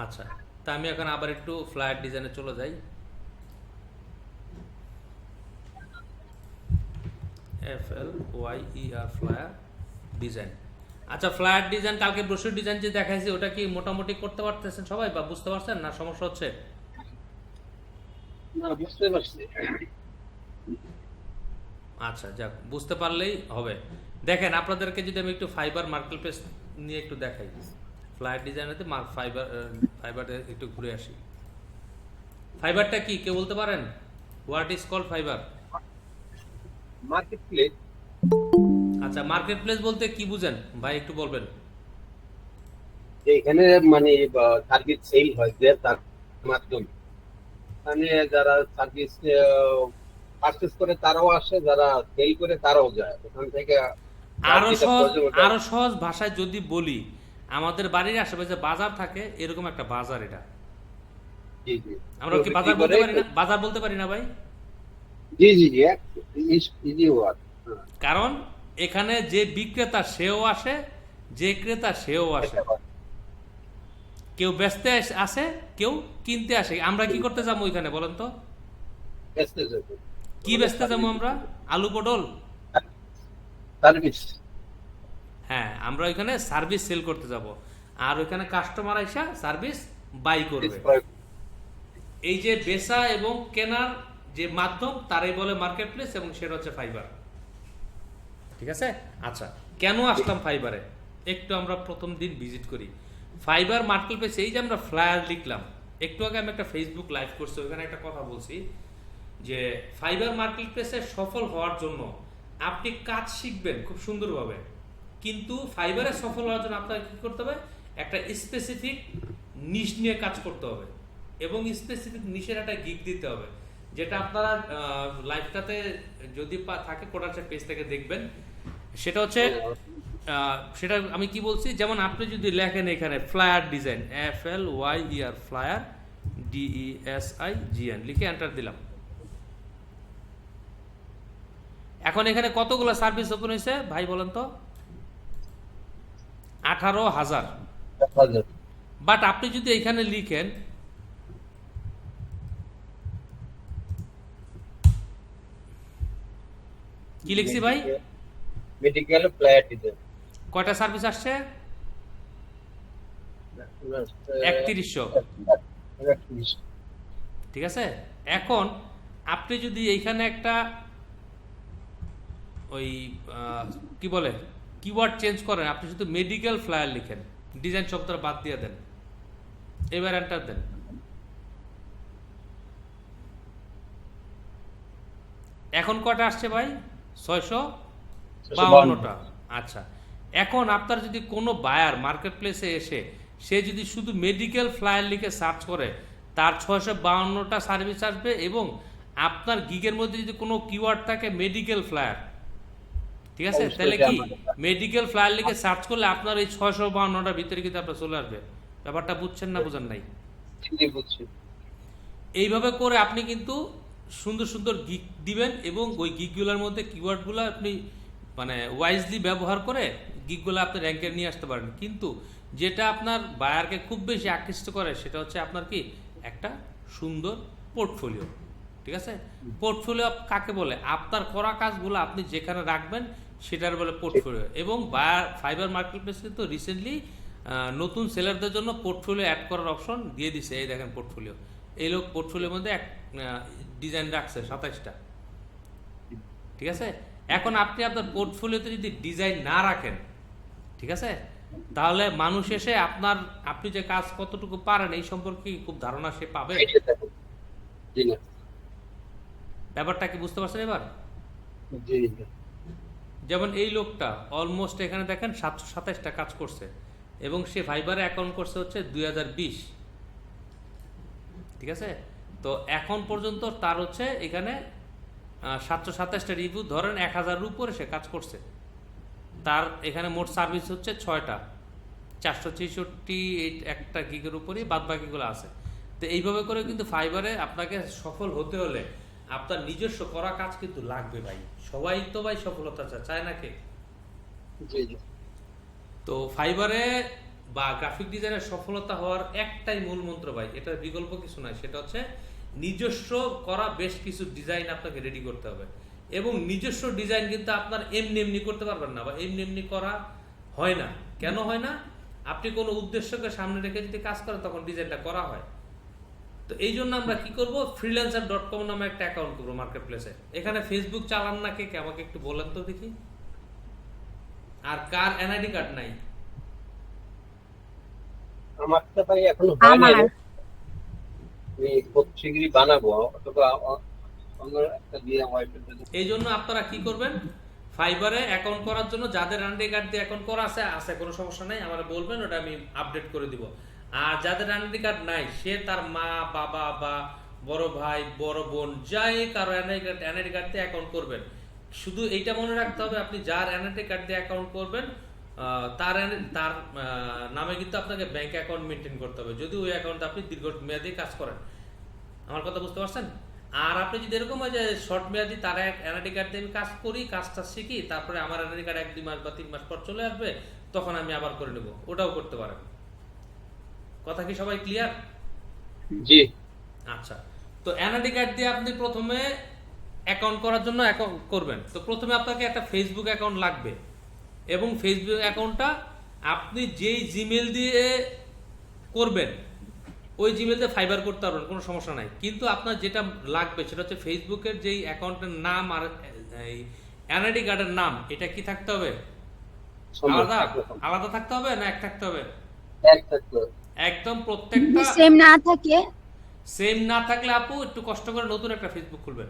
আচ্ছা, তা আমি এখন আবার একটু ফ্লায়ার ডিজাইনে চলে যাই। FLYER flyer design. আচ্ছা, ফ্লায়ার ডিজাইন, কালকে ব্রোশার ডিজাইন যে দেখাইছি, ওটা কি মোটামুটি করতে পারতেছেন সবাই, বা বুঝতে পারছেন না সমস্যা হচ্ছে? না, বুঝতে পারছি। আচ্ছা, যাক, বুঝতে পারলেই হবে। দেখেন আপনাদেরকে যদি আমি একটু ফাইবার মার্কেট প্লেস নিয়ে একটু দেখাই, ফ্লায়ার ডিজাইনেতে ফাইবার একটু ঘুরে আসি। ফাইবারটা কি কেউ বলতে পারেন? What is called Fiverr? Market place. আচ্ছা, মার্কেট প্লেস বলতে কি বুঝেন ভাই, একটু বলবেন। এখানে মানে সার্ভিস সেল হয় যে তার মাধ্যমে, মানে যারা সার্ভিস পারচেজ করে তারাও আসে, যারা সেল করে তারাও যায় ওখান থেকে। আরো সহজ ভাষায় যদি বলি, আমাদের বাড়ির আশেপাশে বাজার থাকে, এরকম একটা বাজার এটা। জি জি, আমরা কি বাজার বলতে পারি না? বাজার বলতে পারি না ভাই? জি জি জি, ইজি ওয়ার্ড। কারণ এখানে যে বিক্রেতা সেও আসে, যে ক্রেতা সেও আসে, কেউ বেচতে আসে, কেউ কিনতে আসে। আমরা কি করতে যাবো ওইখানে বলেন তো? কি বেচতে যাবো আমরা? আলু পটল? সার্ভিস। হ্যাঁ, আমরা ওইখানে সার্ভিস সেল করতে যাব, আর ওইখানে কাস্টমার আইসা সার্ভিস বাই করবে। এই যে বেচা এবং কেনার যে মাধ্যম, তারাই বলে মার্কেট প্লেস, এবং সেটা হচ্ছে ফাইবার। ঠিক আছে? আচ্ছা, কেন আসলাম ফাইবারে একটু আমরা প্রথম দিন ভিজিট করি। ফাইবার মার্কেট প্লেস, এই যে আমরা ফ্লায়ার লিখলাম, একটু আগে আমি একটা ফেসবুক লাইভ করছি, ওইখানে একটা কথা বলছি যে ফাইবার মার্কেট প্লেসে সফল হওয়ার জন্য আপনি কাজ শিখবেন খুব সুন্দরভাবে, কিন্তু ফাইবারে সফল হওয়ার জন্য আপনাকে কি করতে হবে? একটা স্পেসিফিক নিশ নিয়ে কাজ করতে হবে, এবং স্পেসিফিক নিশের একটা গিগ দিতে হবে, যেটা আপনারা লাইভটাতে যদি থাকে কোটার পেজ থেকে দেখবেন। সেটা হচ্ছে সেটা আমি কি বলছি, যেমন আপনি যদি লেখেন এখানে flyer design, FLYER flyer DESIGN লিখে এন্টার দিলাম। এখন এখানে কতগুলো সার্ভিস ওপেন হয়েছে ভাই বলেন তো? 18,000। বাট আপনি যদি এখানে লিখেন কি লিখছি ভাই? Medical flyer design. কয়টা সার্ভিস আসছে? 3100। ঠিক আছে। এখন আপনি যদি এইখানে একটা ওই কি বলে কিওয়ার্ড চেঞ্জ করেন, আপনি শুধু মেডিকেল ফ্লায়ার লিখেন, ডিজাইন শব্দটা বাদ দিয়ে দেন, এবার এন্টার দেন। এখন কয়টা আসছে ভাই? 652টা। আচ্ছা, এখন আপনার যদি কোনো বায়ার মার্কেট প্লেসে এসে সে যদি শুধু মেডিকেল ফ্লায়ার লিখে সার্চ করে, তার 652টা সার্ভিস আসবে, এবং আপনার গিগের মধ্যে যদি কোনো কিওয়ার্ড থাকে মেডিকেল ফ্লায়ার, ঠিক আছে, অবশ্যই তাহলে এটা কি আমাদের মেডিকেল ফ্লায়ার লিখে সার্চ করলে আপনার এই 652টার ভিতরে কিন্তু আপনার চলে আসবে। ব্যাপারটা বুঝছেন না বুঝেন নাই? জি, বুঝছি। এইভাবে করে আপনি কিন্তু সুন্দর সুন্দর গিগ দিবেন এবং ওই গিগগুলোর মধ্যে কিওয়ার্ডগুলো আপনি মানে ওয়াইজলি ব্যবহার করে গিগগুলো আপনি র্যাঙ্কে নিয়ে আসতে পারেন। কিন্তু যেটা আপনার বায়ারকে খুব বেশি আকৃষ্ট করে সেটা হচ্ছে আপনার কি একটা সুন্দর পোর্টফোলিও। ঠিক আছে, পোর্টফোলিও কাকে বলে? আপনার করা কাজগুলো আপনি যেখানে রাখবেন সেটার বলে পোর্টফোলিও। এবং বায়ার ফাইবার মার্কেটপ্লেস কিন্তু রিসেন্টলি নতুন সেলারদের জন্য পোর্টফোলিও অ্যাড করার অপশন দিয়ে দিছে। এই দেখেন পোর্টফোলিও, এই লোক পোর্টফোলিওর মধ্যে এক ডিজাইন রাখছে 27টা। ঠিক আছে, এখন আপনি আপনার পোর্টফোলিওতে যদি ডিজাইন না রাখেন, ঠিক আছে, তাহলে মানুষ এসে আপনি যে কাজ কতটুকু পারেন এই সম্পর্কে খুব ধারণা সে পাবে। এটা দেখুন। জি না। ব্যাপারটা কি বুঝতে পারছেন এবার? জি, জি। যেমন এই লোকটা অলমোস্ট এখানে দেখেন 727টা কাজ করছে এবং সে ফাইবারে অ্যাকাউন্ট করছে হচ্ছে 2020। ঠিক আছে, তো এখন পর্যন্ত তার হচ্ছে এখানে 727টা রিভিউ, ধরেন 1000-এর উপরে সে কাজ করছে। তার এখানে মোট সার্ভিস হচ্ছে 6টা, 466 একটা গিগের উপরেই বাদ বাকিগুলো আছে। তো এইভাবে করে কিন্তু ফাইবারে আপনাকে সফল হতে হলে আপনার নিজস্ব করা কাজ কিন্তু লাগবে ভাই। সবাই তো ভাই সফলতা চায় না কে? জি, জি। তো ফাইবারে বা গ্রাফিক ডিজাইনের সফলতা হওয়ার একটাই মূল মন্ত্র ভাই, এটার বিকল্প কিছু নাই। সেটা হচ্ছে নিজস্ব করা বেশ কিছু ডিজাইন আপনাকে রেডি করতে হবে। এবং নিজস্ব ডিজাইন কিন্তু আপনার এমনি এমনি করতে পারবেন না, বা এমনি এমনি করা হয় না। কেন হয় না? আপনি কোনো উদ্দেশ্যকে সামনে রেখে যদি কাজ করেন তখন ডিজাইনটা করা হয়। তো এই জন্য আমরা কি করব, freelancer.com নামে একটা অ্যাকাউন্ট করবো মার্কেট প্লেসে। এখানে ফেসবুক চালান না কে কে আমাকে একটু বলেন তো দেখি। আর কার এনআইডি কার্ড নাই? আমার তো ভাই এখনো হয় নাই। আমার আমি খুব শীঘ্রই বানাবো, অথবা অন্য একটা দিয়ে ওয়াইফের জন্য। এই জন্য আপনারা কি করবেন, ফাইবারে অ্যাকাউন্ট করার জন্য যাদের এনআইডি কার্ড দিয়ে অ্যাকাউন্ট করা আছে কোনো সমস্যা নাই, আমার বলবেন, ওটা আমি আপডেট করে দিব। আর যাদের এনআইডি কার্ড নাই, সে তার মা বাবা বা বড় ভাই বড় বোন যাই কারো এনআইডি কার্ড দিয়ে অ্যাকাউন্ট করবেন। শুধু এইটা মনে রাখতে হবে, আপনি যার এনআইডি কার্ড দিয়ে অ্যাকাউন্ট করবেন তার নামে কিন্তু আপনাকে ব্যাংক অ্যাকাউন্ট মেনটেন করতে হবে, যদি ওই অ্যাকাউন্টে আপনি দীর্ঘমেয়াদী কাজ করেন। আমার কথা বুঝতে পারছেন? আর আপনি যদি এরকম হয় যে শর্ট মেয়াদি তার এনআইডি কার্ড দিয়ে আমি কাজ করি, কাজটা শিখি, তারপরে আমার এনআইডি কার্ড 1-2 মাস বা 3 মাস পর চলে আসবে, তখন আমি আবার করে নেব, ওটাও করতে পারেন। কথা কি সবাই ক্লিয়ার? জি। আচ্ছা, তো এনআইডি কার্ড দিয়ে আপনি প্রথমে অ্যাকাউন্ট করার জন্য অ্যাকাউন্ট করবেন। তো প্রথমে আপনাকে একটা ফেসবুক অ্যাকাউন্ট লাগবে, এবং ফেসবুক অ্যাকাউন্টটা আপনি যেই জিমেল দিয়ে করবেন ওই জিমেলতে ফাইবার করতে পারবেন, কোনো সমস্যা নাই। কিন্তু আপনার যেটা লাগবে সেটা হচ্ছে ফেসবুকের যেই অ্যাকাউন্টের নাম আর এই এনআইডি কার্ডের নাম, এটা কি থাকতে হবে? আলাদা আলাদা থাকতে হবে না এক থাকতে হবে? এক থাকতে হবে। একদম প্রত্যেকটা সেম না থাকে, সেম না থাকলে আপু একটু কষ্ট করে নতুন একটা ফেসবুক খুলবেন।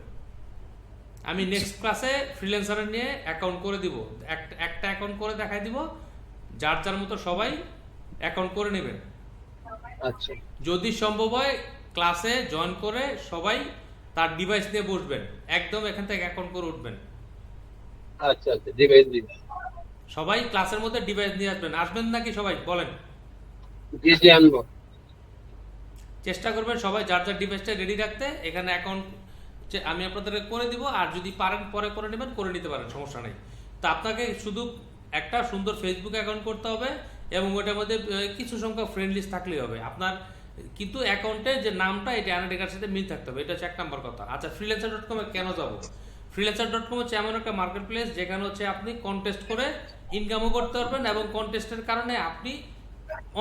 আমি নেক্সট ক্লাসে ফ্রিল্যান্সারের নিয়ে অ্যাকাউন্ট করে দিব, একটা অ্যাকাউন্ট করে দেখাই দিব, যার যার মতো সবাই অ্যাকাউন্ট করে নেবেন। আচ্ছা, যদি সম্ভব হয় ক্লাসে জয়েন করে সবাই তার ডিভাইস নিয়ে বসবেন, একদম এখান থেকে অ্যাকাউন্ট করে উঠবেন। আচ্ছা, আচ্ছা, ডিভাইস দিন। সবাই ক্লাসের মধ্যে ডিভাইস নিয়ে আসবেন নাকি সবাই বলেন? জি, জি, আনবো। চেষ্টা করবেন সবাই যার যার ডিভাইসটা রেডি রাখতে। এখানে অ্যাকাউন্ট আমি আপনাদেরকে করে দিব, আর যদি পারেন পরে করে নেবেন, করে নিতে পারেন, সমস্যা নেই। তো আপনাকে শুধু একটা সুন্দর ফেসবুক অ্যাকাউন্ট করতে হবে এবং ওটার মধ্যে কিছু সংখ্যক ফ্রেন্ড লিস্ট থাকলেই হবে আপনার। কিন্তু অ্যাকাউন্টে যে নামটা এটা এনআইডি কার্ডের সাথে মিল থাকতে হবে, এটা হচ্ছে 1 নম্বর কথা। আচ্ছা, freelancer.com এ কেন যাব? freelancer.com হচ্ছে এমন একটা মার্কেট প্লেস যেখানে হচ্ছে আপনি কন্টেস্ট করে ইনকামও করতে পারবেন, এবং কন্টেস্টের কারণে আপনি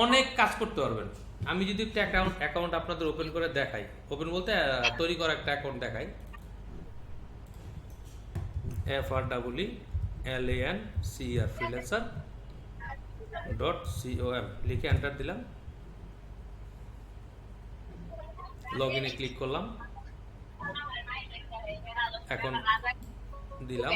অনেক কাজ করতে পারবেন। আমি যদি একটা অ্যাকাউন্ট আপনাদের ওপেন করে দেখাই, ওপেন বলতে তৈরি করা একটা অ্যাকাউন্ট দেখাই, FREELANCER freelancer.com লিখে এন্টার দিলাম, লগইনে ক্লিক করলাম, এখন দিলাম।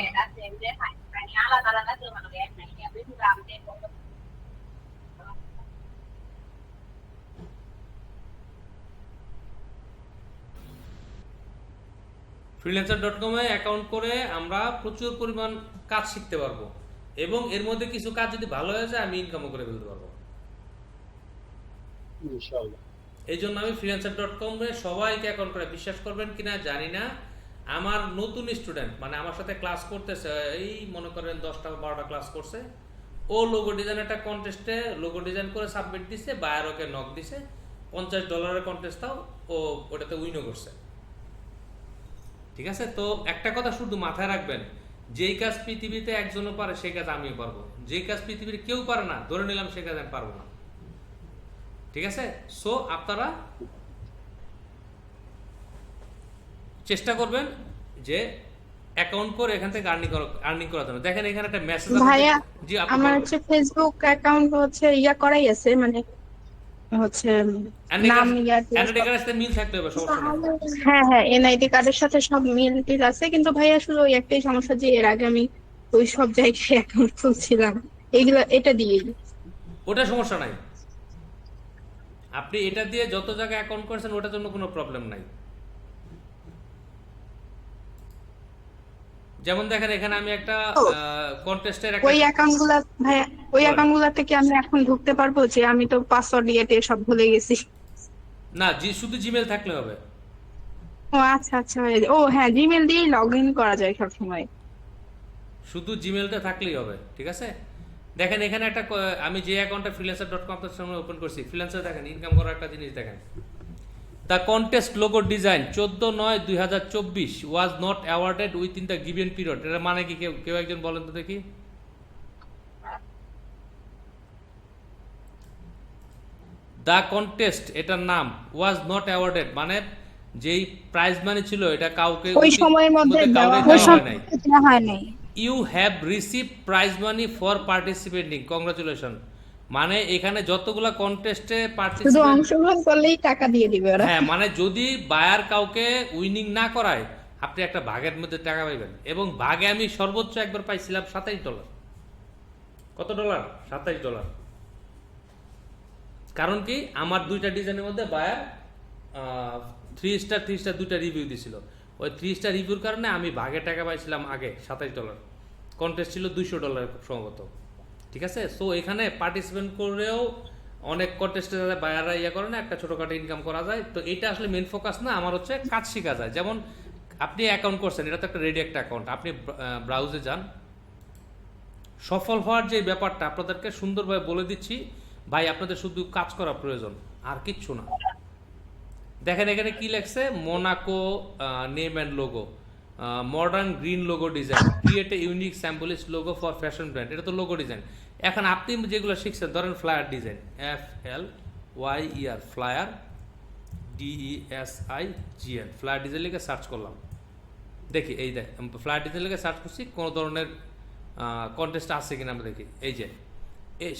freelancer.com-এ অ্যাকাউন্ট করে আমরা প্রচুর পরিমাণ কাজ শিখতে পারবো এবং এর মধ্যে কিছু কাজ যদি ভালো হয়ে যায় আমি ইনকামও করে ফেলতে পারবো। ইনশাআল্লাহ। এই জন্য আমি freelancer.com-এ সবাইকে অ্যাকাউন্ট করে, বিশ্বাস করবেন কিনা জানি না, আমার নতুন স্টুডেন্ট মানে আমার সাথে ক্লাস করতেছে, এই মনে করেন 10টা 12টা ক্লাস করছে, ও লোগো ডিজাইন একটা কন্টেস্টে লোগো ডিজাইন করে সাবমিট দিছে, বায়ার ওকে নক দিছে, $50 কন্টেস্টটাও ও ওটাতে উইনও করছে। ঠিক আছে, তো একটা কথা শুধু মাথায় রাখবেন, যেই কাজ পৃথিবীতে একজনও পারে সেই কাজ আমিও পারবো, যেই কাজ পৃথিবীর কেউ পারে না ধরে নিলাম সেই কাজ আমি পারবো না। ঠিক আছে, সো আপনারা চেষ্টা করবেন যে অ্যাকাউন্ট করে এখান থেকে আর্নিং করার জন্য। দেখেন এখানে একটা মেসেজ ভাইয়া জি আপনি আমার বলেন। হচ্ছে ফেসবুক অ্যাকাউন্ট হচ্ছে ইয়া করাই আছে, মানে হচ্ছে নাম ইয়া এনআইডি কার্ডের সাথে মিল থাকতে হবে, সমস্যা নেই। হ্যাঁ হ্যাঁ এনআইডি কার্ডের সাথে সব মিল টিল আছে, কিন্তু ভাইয়া শুধু ওই একটাই সমস্যা যে এর আগে আমি ওই সব জায়গায় অ্যাকাউন্ট খুলছিলাম, এইগুলো এটা দিয়েই। ওটা সমস্যা নাই, আপনি এটা দিয়ে যত জায়গায় অ্যাকাউন্ট করেছেন ওটার জন্য কোনো প্রবলেম নাই। যেমন দেখেন এখানে আমি একটা কন্টেস্টের একটা ওই অ্যাকাউন্টগুলো ভাইয়া, ওই অ্যাকাউন্টগুলোতে কি আমি এখন ঢুকতে পারবো? যে আমি তো পাসওয়ার্ড দিয়ে সব ভুলে গেছি। না, শুধু জিমেল থাকলে হবে। ও আচ্ছা আচ্ছা ও হ্যাঁ, জিমেল দিয়েই লগ ইন করা যায় সব সময়। শুধু জিমেলটা থাকলেই হবে, ঠিক আছে। দেখেন এখানে একটা আমি যে অ্যাকাউন্টটা freelancer.com এর সামনে ওপেন করছি, ফ্রিল্যান্সার দেখেন ইনকাম করার একটা জিনিস দেখেন, the contest logo design 14/9/2024 was not awarded within the given period. এটা মানে কি, কেউ একজন বলেন তো দেখি। দ্য কন্টেস্ট এটার নাম, ওয়াজ নট অ্যাওয়ার্ডেড মানে যেই প্রাইজ মানি ছিল এটা কাউকে ওই সময়ের মধ্যে দেওয়া হয় নাই। You have receive prize money for participating, congratulation. মানে এখানে যতগুলা কন্টেস্টে শুধু পার্টিসিপেট, অংশগ্রহণ করলেই টাকা দিয়ে দিবে ওরা। হ্যাঁ মানে যদি বায়ার কাউকে উইনিং না করায় আপনি একটা ভাগের মধ্যে টাকা পাইবেন, এবং ভাগে আমি সর্বোচ্চ একবার পাইছিলাম $27। কত ডলার? $27। কারণ কি, আমার দুইটা ডিজাইনের মধ্যে বায়ার 3 স্টার 3 স্টার দুইটা রিভিউ দিছিল, ওই 3 স্টার রিভিউর কারণে আমি ভাগে টাকা পাইছিলাম আগে $27। কন্টেস্ট ছিল $200 খুব সম্ভবত। ঠিক আছে, সো এখানে পার্টিসিপেন্ট করেও অনেক কন্টেস্টে বায়াররা ইয়ে করে না, একটা ছোটখাটো ইনকাম করা যায়। তো এটা আসলে মেন ফোকাস না, আমার হচ্ছে কাজ শেখা যায়। যেমন আপনি অ্যাকাউন্ট করছেন, এটা তো একটা রেডি একটা অ্যাকাউন্ট, আপনি ব্রাউজে যান, সফল হওয়ার যে ব্যাপারটা আপনাদেরকে সুন্দরভাবে বলে দিচ্ছি ভাই, আপনাদের শুধু কাজ করা প্রয়োজন আর কিচ্ছু না। দেখেন এখানে কি লেখছে, Monaco name and logo, modern green logo design, create a unique stylish logo for fashion brand. এটা তো লোগো ডিজাইন। এখন আপনি যেগুলো শিখছেন, ধরেন flyer design, FLYER flyer DESIGN, flyer design লিখে সার্চ করলাম, দেখি এই দেখ ফ্লায়ার ডিজাইন লিখে সার্চ করছি কোনো ধরনের কন্টেস্ট আছে কিনা আমরা দেখি। এই যে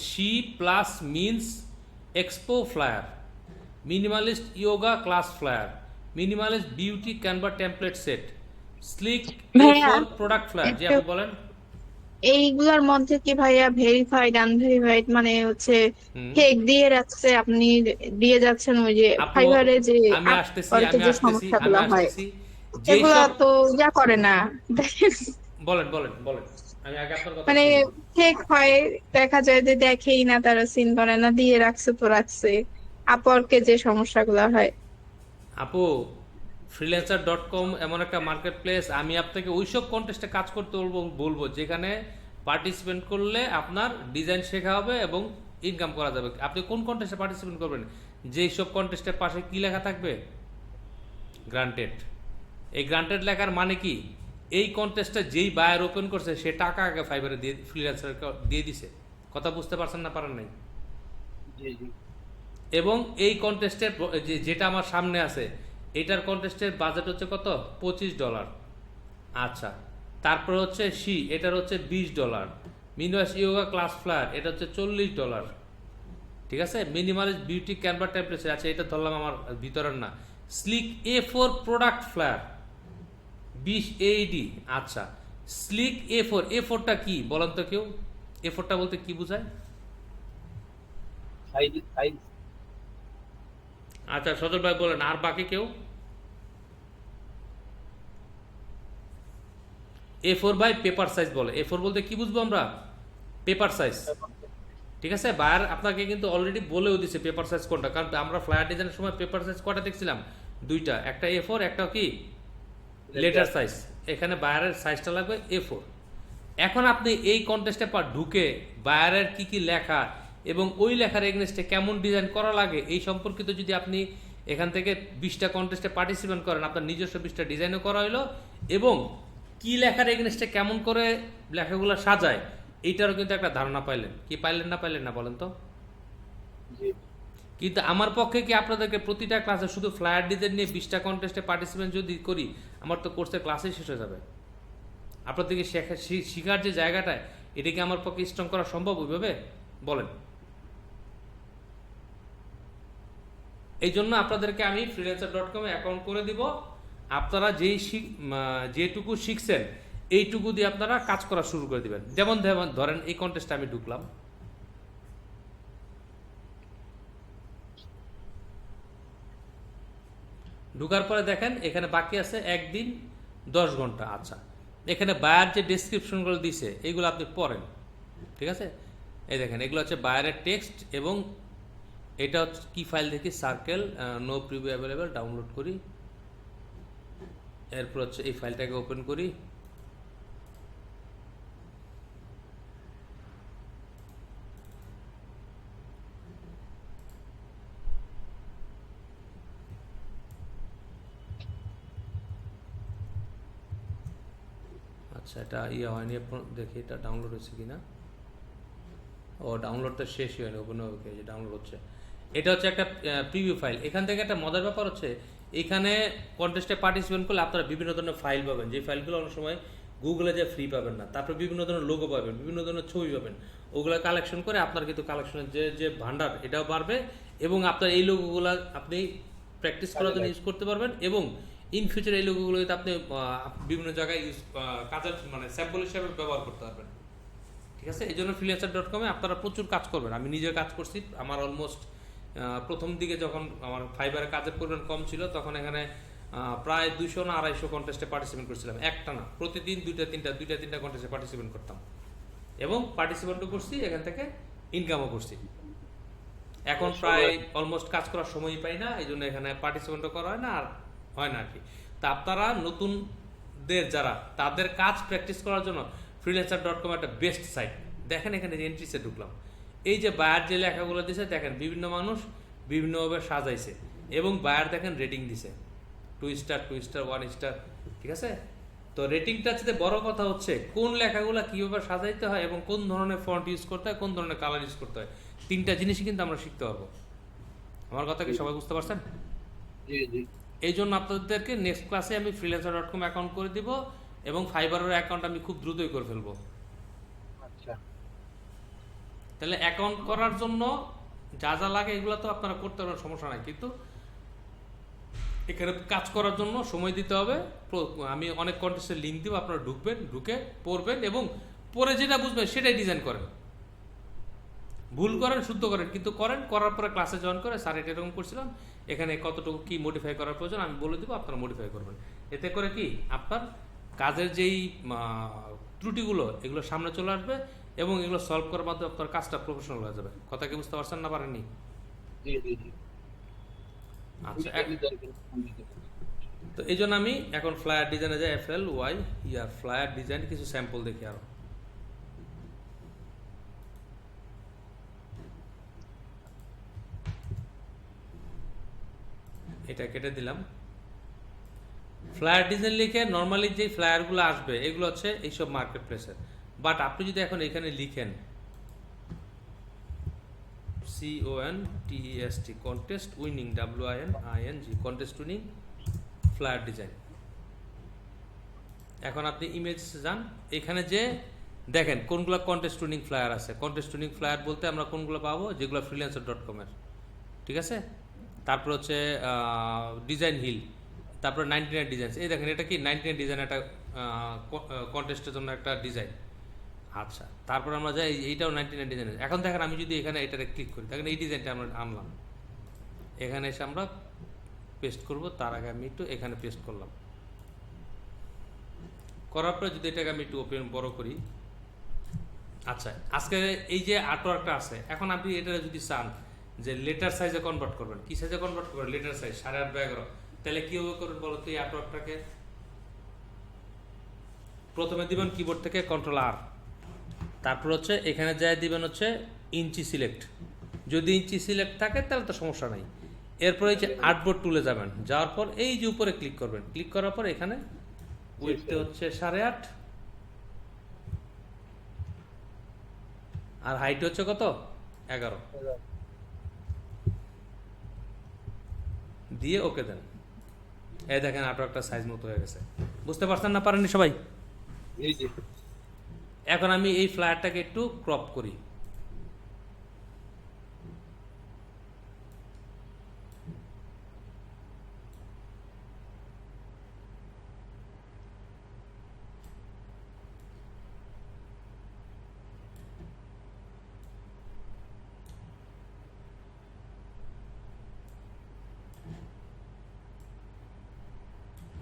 she plus means expo flyer, minimalist yoga class flyer, minimalist beauty Canva template set, sleek product flyer. জি আপনি বলেন। এইগুলোর মধ্যে কি ভাইয়া ভেরিফাইড আনভেরিফাইড মানে হচ্ছে ফেক দিয়ে রাখছে, আপনি দিয়ে যাচ্ছেন ওই যে ফাইবারে যে আমি আসতেছি যে সমস্যাগুলো হয় এগুলো তো যা করে না। বলেন বলেন বলেন, আমি আগে আপনার কথা মানে ফেক হয়, দেখা যায় যে দেখেই না, তারা সিন করে না, দিয়ে রাখছে তো রাখছে। আপরকে যে সমস্যাগুলো হয়। আপু freelancer.com এমন একটা মার্কেট প্লেস, আমি আপনাকে ওইসব কন্টেস্টে কাজ করতে বলবো যেখানে পার্টিসিপেন্ট করলে আপনার ডিজাইন শেখা হবে এবং ইনকাম করা যাবে। আপনি কোন কন্টেস্টে পার্টিসিপেন্ট করবেন, যেই সব কন্টেস্টের পাশে কি লেখা থাকবে, গ্রান্টেড। এই গ্রান্টেড লেখার মানে কি, এই কন্টেস্টে যেই বায়ার ওপেন করছে সে টাকা আগে ফাইবারে দিয়ে ফ্রিল্যান্সার দিয়ে দিছে। কথা বুঝতে পারছেন না পারেন নাই? এবং এই কন্টেস্টের যেটা আমার সামনে আছে, এটার কন্টেস্টের বাজেট হচ্ছে কত, $25। আচ্ছা, তারপর হচ্ছে এটার হচ্ছে $20। মিনিমালিস্ট ইয়োগা ক্লাস ফ্লায়ার এটা হচ্ছে $40। ঠিক আছে, মিনিমালিস্ট বিউটি ক্যানভা টেমপ্লেট, আচ্ছা এটা ধরলাম আমার ভিতরের না। Slick A4 product flyer 20 AED। আচ্ছা, স্লিক A4টা কি বলেন তো কেউ, A4টা বলতে কি বোঝায়? সাইজ। আচ্ছা সজল ভাই বলেন, আর বাকি কেউ? A4 বাই পেপার সাইজ বলে। A4 বলতে কি বুঝবো আমরা? Paper size. ঠিক আছে, বায়ার আপনাকে কিন্তু অলরেডি বলেও দিছে পেপার সাইজ কোনটা, কারণ আমরা ফ্লায়ার ডিজাইনের সময় পেপার সাইজ কটা দেখছিলাম? দুইটা, একটা A4, একটা কি লেটার সাইজ। এখানে বায়ারের সাইজটা লাগবে A4। এখন আপনি এই কন্টেস্টে ঢুকে বায়ারের কি কি লেখা এবং ওই লেখার এগনেস্টে কেমন ডিজাইন করা লাগে এই সম্পর্কিত যদি আপনি এখান থেকে 20টা কন্টেস্টে পার্টিসিপেন্ট করেন, আপনার নিজস্ব 20টা ডিজাইনও করা হলো এবং কি লেখার এগনেস্টে কেমন করে লেখাগুলো সাজায় এইটারও কিন্তু একটা ধারণা পাইলেন। কি পাইলেন না বলেন তো? জি। কিন্তু আমার পক্ষে কি আপনাদেরকে প্রতিটা ক্লাসে শুধু ফ্লায়ার ডিজাইন নিয়ে 20টা কন্টেস্টে পার্টিসিপেন্ট যদি করি, আমার তো কোর্সের ক্লাসেই শেষ হয়ে যাবে। আপনাদেরকে শিখার যে জায়গাটায়, এটা কি আমার পক্ষে স্ট্রং করা সম্ভব ওইভাবে? বলেন। এই জন্য আপনাদেরকে আমি freelancer.com এ অ্যাকাউন্ট করে দিব। আপনারা যেটুকু শিখছেন এইটুকু দিয়ে আপনারা কাজ করা শুরু করে দিবেন। যেমন ধরেন এই কন্টেস্টে আমি ঢুকলাম, ঢুকার পরে দেখেন এখানে বাকি আছে 1 দিন 10 ঘন্টা। আচ্ছা, এখানে বায়ার যে ডেসক্রিপশনগুলো দিছে এইগুলো আপনি পড়েন। ঠিক আছে, এই দেখেন এগুলো হচ্ছে বায়ারের টেক্সট এবং এটা হচ্ছে কি ফাইল দেখি, circle no preview available, download করি। এরপর হচ্ছে এই ফাইলটাকে ওপেন করি। আচ্ছা, এটা হয়নি, দেখি এটা ডাউনলোড হয়েছে কিনা। ও, ডাউনলোডটা শেষই হয়নি, ওপেন হবে, যে ডাউনলোড হচ্ছে। এটা হচ্ছে একটা প্রিভিউ ফাইল। এখান থেকে একটা মজার ব্যাপার হচ্ছে, এখানে কন্টেস্টে পার্টিসিপেন্ট করলে আপনারা বিভিন্ন ধরনের ফাইল পাবেন, যে ফাইলগুলো অনেক সময় গুগলে যে ফ্রি পাবেন না। তারপর বিভিন্ন ধরনের লোগো পাবেন, বিভিন্ন ধরনের ছবি পাবেন। ওগুলো কালেকশন করে আপনার কিন্তু কালেকশনের যে ভান্ডার এটাও বাড়বে এবং আপনার এই লোগোগুলো আপনি প্র্যাকটিস করার জন্য ইউজ করতে পারবেন এবং ইন ফিউচার এই লোগোগুলো আপনি বিভিন্ন জায়গায় কাজের মানে স্যাম্পল হিসেবে ব্যবহার করতে পারবেন। ঠিক আছে, এই জন্য freelancer.com এ আপনারা প্রচুর কাজ করবেন। আমি নিজে কাজ করছি। আমার অলমোস্ট প্রথম দিকে যখন আমার ফাইবারে কাজের পরিমাণ কম ছিল, তখন এখানে প্রায় 200 না 250 কন্টেস্টে পার্টিসিপেন্ট করছিলাম, একটা না, প্রতিদিন দুইটা তিনটা কন্টেস্টে পার্টিসিপেন্ট করতাম এবং পার্টিসিপেন্টও করছি, এখান থেকে ইনকামও করছি। এখন প্রায় অলমোস্ট কাজ করার সময়ই পাই না, এই জন্য এখানে পার্টিসিপেন্টও করা হয় না আর হয় না আর কি। তা আপনারা নতুনদের যারা, তাদের কাজ প্র্যাকটিস করার জন্য freelancer.com একটা বেস্ট সাইট। দেখেন এখানে এন্ট্রিসে ঢুকলাম, এই যে বায়ার যে লেখাগুলো দিছে দেখেন বিভিন্ন মানুষ বিভিন্নভাবে সাজাইছে এবং বায়ার দেখেন রেটিং দিছে 2 স্টার 1 স্টার। ঠিক আছে, তো রেটিংটা হচ্ছে বড় কথা হচ্ছে কোন লেখাগুলো কিভাবে সাজাইতে হয় এবং কোন ধরনের ফন্ট ইউজ করতে হয়, কোন ধরনের কালার ইউজ করতে হয়, 3টা জিনিসই কিন্তু আমরা শিখতে পারবো। আমার কথা কি সবাই বুঝতে পারছেন? জি জি। এই জন্য আপনাদেরকে নেক্সট ক্লাসে আমি freelancer.com অ্যাকাউন্ট করে দিব এবং ফাইবারের অ্যাকাউন্ট আমি খুব দ্রুতই করে ফেলবো। আচ্ছা, তাহলে অ্যাকাউন্ট করার জন্য যা যা লাগে এগুলো তো আপনারা করতে পারবেন, সমস্যা নাই, কিন্তু এখানে কাজ করার জন্য সময় দিতে হবে। আমি অনেক কন্টেস্টের লিঙ্ক দিব, আপনারা ঢুকবেন, ঢুকে পড়বেন এবং পরে যেটা বুঝবেন সেটাই ডিজাইন করেন। ভুল করেন, শুদ্ধ করেন, কিন্তু করার পরে ক্লাসে জয়েন করে স্যার এটা এরকম করছিলাম, এখানে কতটুকু কি মডিফাই করার প্রয়োজন আমি বলে দিব, আপনারা মডিফাই করবেন। এতে করে কি আপনার কাজের যেই ত্রুটিগুলো এগুলো সামনে চলে আসবে এবং এগুলো সলভ করার মাধ্যমে আপনার কাজটা প্রফেশনাল হয়ে যাবে। কথা কি বুঝতে পারছেন না পারেননি? জি জি জি। আচ্ছা, তো এই জন্য আমি এখন ফ্লায়ার ডিজাইনে যাই, FLY ফ্লায়ার ডিজাইন কিছু স্যাম্পল দেখি আরো। এটা কেটে দিলাম। ফ্লায়ার ডিজাইন লিখে নর্মালি যে ফ্লায়ারগুলো আসবে এগুলো হচ্ছে এইসব মার্কেট প্লেসের, বাট আপনি যদি এখন এখানে লিখেন CONTEST contest winning WINING contest winning flyer design, এখন আপনি ইমেজ যান, এখানে যে দেখেন কোনগুলো কন্টেস্ট উইনিং ফ্লায়ার আছে। কন্টেস্ট উইনিং ফ্লায়ার বলতে আমরা কোনগুলো পাবো, যেগুলো freelancer.com এর। ঠিক আছে, তারপর হচ্ছে ডিজাইন হিল, তারপর 99 ডিজাইন। এই দেখেন এটা কি 99 ডিজাইন, একটা কন্টেস্টের জন্য একটা ডিজাইন। আচ্ছা, তারপর আমরা যাই, এইটাও 99 ডিজাইন। এখন দেখেন আমি যদি এখানে এটাতে ক্লিক করি, দেখেন এই ডিজাইনটা আমরা আনলাম, এখানে এসে আমরা পেস্ট করব। তার আগে আমি একটু এখানে পেস্ট করলাম, করার পরে যদি এটাকে আমি একটু ওপেন বড় করি, আচ্ছা আজকে এই যে আর্টওয়ার্কটা আছে, এখন আপনি এটা যদি চান যে লেটার সাইজে কনভার্ট করবেন, কি সাইজে কনভার্ট করবেন, লেটার সাইজ 8.5 তাহলে কিভাবে করবেন বলো তো? এই আর্টওয়ার্কটাকে প্রথমে দিবেন কিবোর্ড থেকে কন্ট্রোল আর, তারপর হচ্ছে এখানে যাই দিবেন হচ্ছে ইঞ্চি সিলেক্ট। যদি ইঞ্চি সিলেক্ট থাকে তাহলে তো সমস্যা নাই। এরপর এই যে আর্টবোর্ড টুলে যাবেন, যাওয়ার পর এই যে উপরে ক্লিক করবেন, ক্লিক করার পর এখানে উইডথ হচ্ছে 8.5 আর হাইট হচ্ছে কত 11 দিয়ে ওকে দেন। এই দেখেন আর্টওয়ার্কটা সাইজ মতো হয়ে গেছে। বুঝতে পারছেন না পারেননি সবাই? জি জি। এখন আমি এই ফ্লায়ারটাকে একটু ক্রপ করি।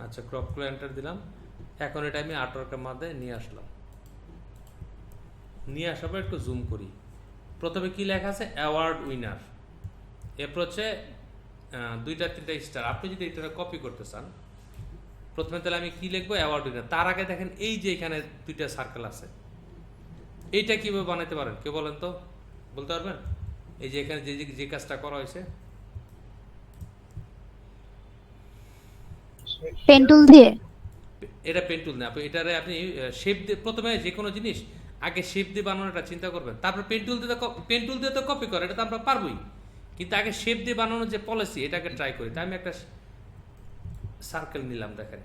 আচ্ছা, ক্রপ করে এন্টার দিলাম। এখন এটা আমি আর্টওয়ার্কের মধ্যে নিয়ে আসলাম। নিয়ে আসার পর একটু জুম করি। প্রথমে কি লেখা আছে? Award winner. এরপর হচ্ছে 2টা 3টা স্টার। আপনি যদি এটা কপি করতে চান, প্রথমে তাহলে আমি কি লিখবো? Award winner. তার আগে দেখেন এই যে এখানে 2টা সার্কেল আছে, এইটা কিভাবে বানাতে পারেন কেউ বলেন তো? বলতে পারবেন? এই যে এখানে যে কাজটা করা হয়েছে, পেন টুল দিয়ে। এটা পেন টুল না, এটারে আপনি শেপ দিয়ে, প্রথমে যে কোনো জিনিস আগে শেপ দিয়ে বানানোটা চিন্তা করবেন, তারপর পেন টুল দিয়ে তো কপি করে, এটা তো আমরা পারবোই, কিন্তু আগে শেপ দিয়ে বানানোর যে পলিসি এটাকে ট্রাই করি। তাই আমি একটা সার্কেল নিলাম, দেখেন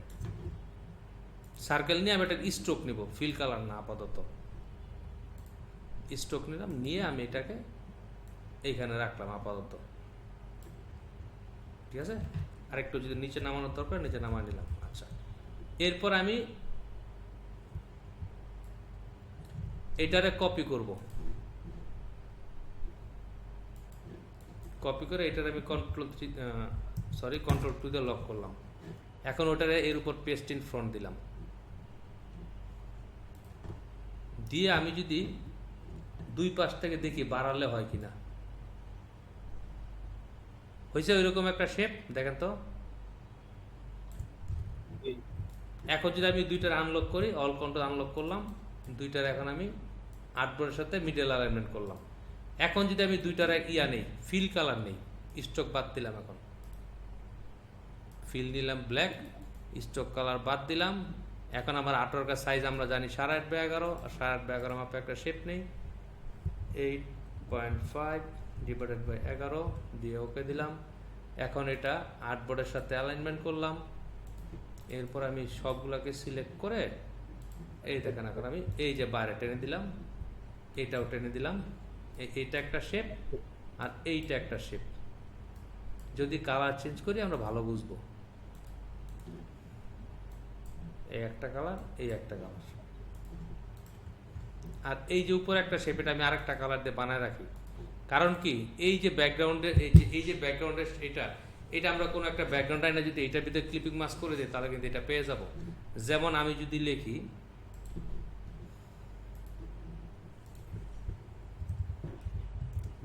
সার্কেল নিয়ে আমি একটা স্ট্রোক নিব, ফিল কালার না, আপাতত স্ট্রোক নিলাম, নিয়ে আমি এটাকে এইখানে রাখলাম আপাতত। ঠিক আছে, আরেকটু যদি নিচে নামানোর দরকার নিচে নামায় নিলাম। আচ্ছা, এরপর আমি এটারে কপি করব, কপি করে এটারে আমি কন্ট্রোল 2 দিয়ে লক করলাম। এখন ওটারে এর উপর পেস্ট ইন ফ্রন্ট দিলাম, দিয়ে আমি যদি দুই পাশ থেকে দেখি বাড়ালে হয় কিনা, হয়েছে ওইরকম একটা শেপ, দেখেন তো। এখন যদি আমি 2টার আনলক করি, অল কন্ট্রোল আনলক করলাম, 2টার এখন আমি আর্টবোর্ডের সাথে মিডল অ্যালাইনমেন্ট করলাম। এখন যদি আমি 2টার ইয়া নেই, ফিল কালার নেই, স্ট্রোক বাদ দিলাম, এখন ফিল নিলাম ব্ল্যাক, স্ট্রোক কালার বাদ দিলাম। এখন আমার আর্টওয়ার্কের সাইজ আমরা জানি 11.5 আর 11.5 মাপে একটা শেপ নেই, 8.5 ডিভাইডেড বাই 11 দিয়ে ওকে দিলাম। এখন এটা আর্টবোর্ডের সাথে অ্যালাইনমেন্ট করলাম। এরপর আমি সবগুলোকে সিলেক্ট করে এই দেখেন, এখন আমি এই যে বাইরে টেনে দিলাম, এইটাও টেনে দিলাম। এইটা একটা শেপ আর এইটা একটা শেপ। যদি কালার চেঞ্জ করি আমরা ভালো বুঝবো। এই একটা কালার, এই একটা কালার, আর এই যে উপরে একটা শেপ, এটা আমি আরেকটা কালার দিয়ে বানায় রাখি। কারণ কি, এই যে ব্যাকগ্রাউন্ডের এই যে ব্যাকগ্রাউন্ডের এটা আমরা কোনো একটা ব্যাকগ্রাউন্ড আইনা যদি এটার ভিতরে ক্লিপিং মাস্ক করে দিই তাহলে কিন্তু এটা পেয়ে যাব। যেমন আমি যদি লিখি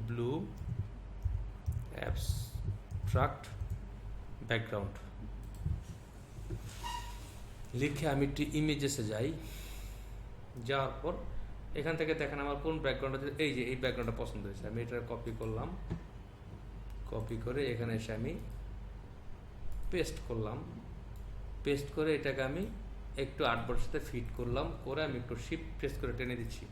ব্লু অ্যাবস্ট্রাক্ট ব্যাকগ্রাউন্ড লিখে আমি একটি ইমেজেসে যাই, যাওয়ার পর এখান থেকে দেখেন আমার কোন ব্যাকগ্রাউন্ডটা, এই যে এই ব্যাকগ্রাউন্ডটা পছন্দ হয়েছে, আমি এটা কপি করলাম, কপি করে এখানে এসে আমি পেস্ট করলাম, পেস্ট করে এটাকে আমি একটু আর্টবোর্ডের সাথে ফিট করলাম, করে আমি একটু শিফট প্রেস করে টেনে দিচ্ছি,